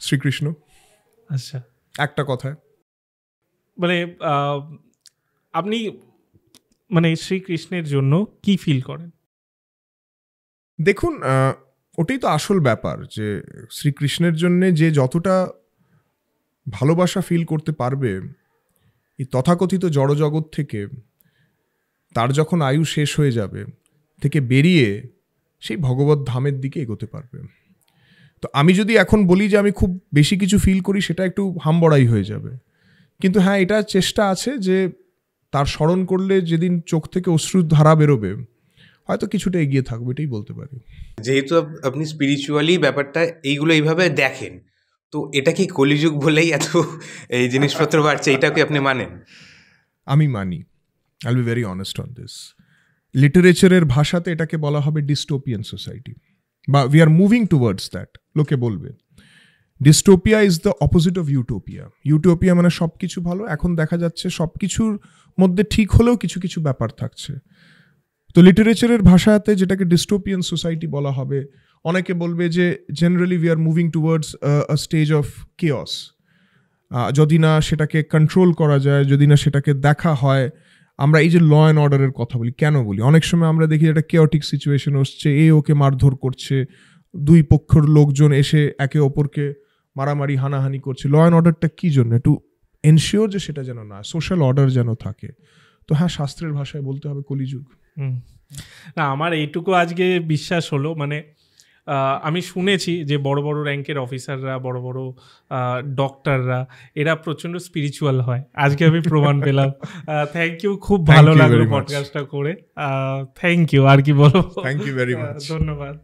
S1: শ্রীকৃষ্ণ।
S2: আচ্ছা,
S1: একটা কথায়
S2: মানে আপনি মানে শ্রীকৃষ্ণের জন্য কি ফিল করেন?
S1: দেখুন, ওটাই তো আসল ব্যাপার, যে শ্রীকৃষ্ণের জন্যে যে যতটা ভালোবাসা ফিল করতে পারবে এই তথাকথিত জড়জগৎ থেকে, তার যখন আয়ু শেষ হয়ে যাবে থেকে বেরিয়ে সেই ভগবত ধামের দিকে এগোতে পারবে। তো আমি যদি এখন বলি যে আমি খুব বেশি কিছু ফিল করি, সেটা একটু হামবড়াই হয়ে যাবে। কিন্তু হ্যাঁ, এটা চেষ্টা আছে যে তার স্মরণ করলে যেদিন চোখ থেকে অশ্রুর ধারা বেরোবে, হয়তো কিছুটা এগিয়ে থাকবে, এটাই বলতে পারি।
S3: যেহেতু আপনি স্পিরিচুয়ালি ব্যাপারটা এইগুলো এইভাবে দেখেন, তো এটা কি কলিযুগ বলেই এত এই জিনিসপত্র বাড়ছে, এটা কি আপনি মানেন?
S1: আমি মানি। I will be very honest on this. লিটারেচারের ভাষাতে এটাকে বলা হবে ডিস্টোপিয়ান সোসাইটি, বা we are moving towards that. লোকে বলবে dystopia is the opposite of utopia. Utopia মানে সব কিছু ভালো, এখন দেখা যাচ্ছে সব কিছুর মধ্যে ঠিক হলেও কিছু কিছু ব্যাপার থাকছে। তো লিটারেচারের ভাষাতে যেটাকে ডিস্টোপিয়ান সোসাইটি বলা হবে, অনেকে বলবে যে generally we are moving towards a stage of chaos. যদি না সেটাকে কন্ট্রোল করা যায়, যদি না সেটাকে দেখা হয়। আমরা এই যে ল অ্যান্ড অর্ডারের কথা বলি, কেন বলি? অনেক সময় আমরা দেখি একটা কেওটিক সিচুয়েশন হচ্ছে, ওকে মারধর করছে, দুই পক্ষের লোকজন এসে একে অপরকে মারামারি হানাহানি করছে। ল অ্যান্ড অর্ডারটা কী জন্য? টু এনশিওর যে সেটা যেন না, সোশ্যাল অর্ডার যেন থাকে। তো হ্যাঁ, শাস্ত্রের ভাষায় বলতে হবে কলিযুগ।
S2: না, আমার এইটুকু আজকে বিশ্বাস হলো, মানে আমি শুনেছি যে বড় বড় র্যাঙ্কের অফিসাররা, বড় বড় ডক্টররা, এরা প্রচণ্ড স্পিরিচুয়াল হয়। আজকে আমি প্রমাণ পেলাম। থ্যাংক ইউ, খুব ভালো লাগলো পডকাস্টটা করে। থ্যাংক ইউ, আর কি বলবো।
S1: থ্যাংক ইউ ভেরি মাচ,
S2: ধন্যবাদ।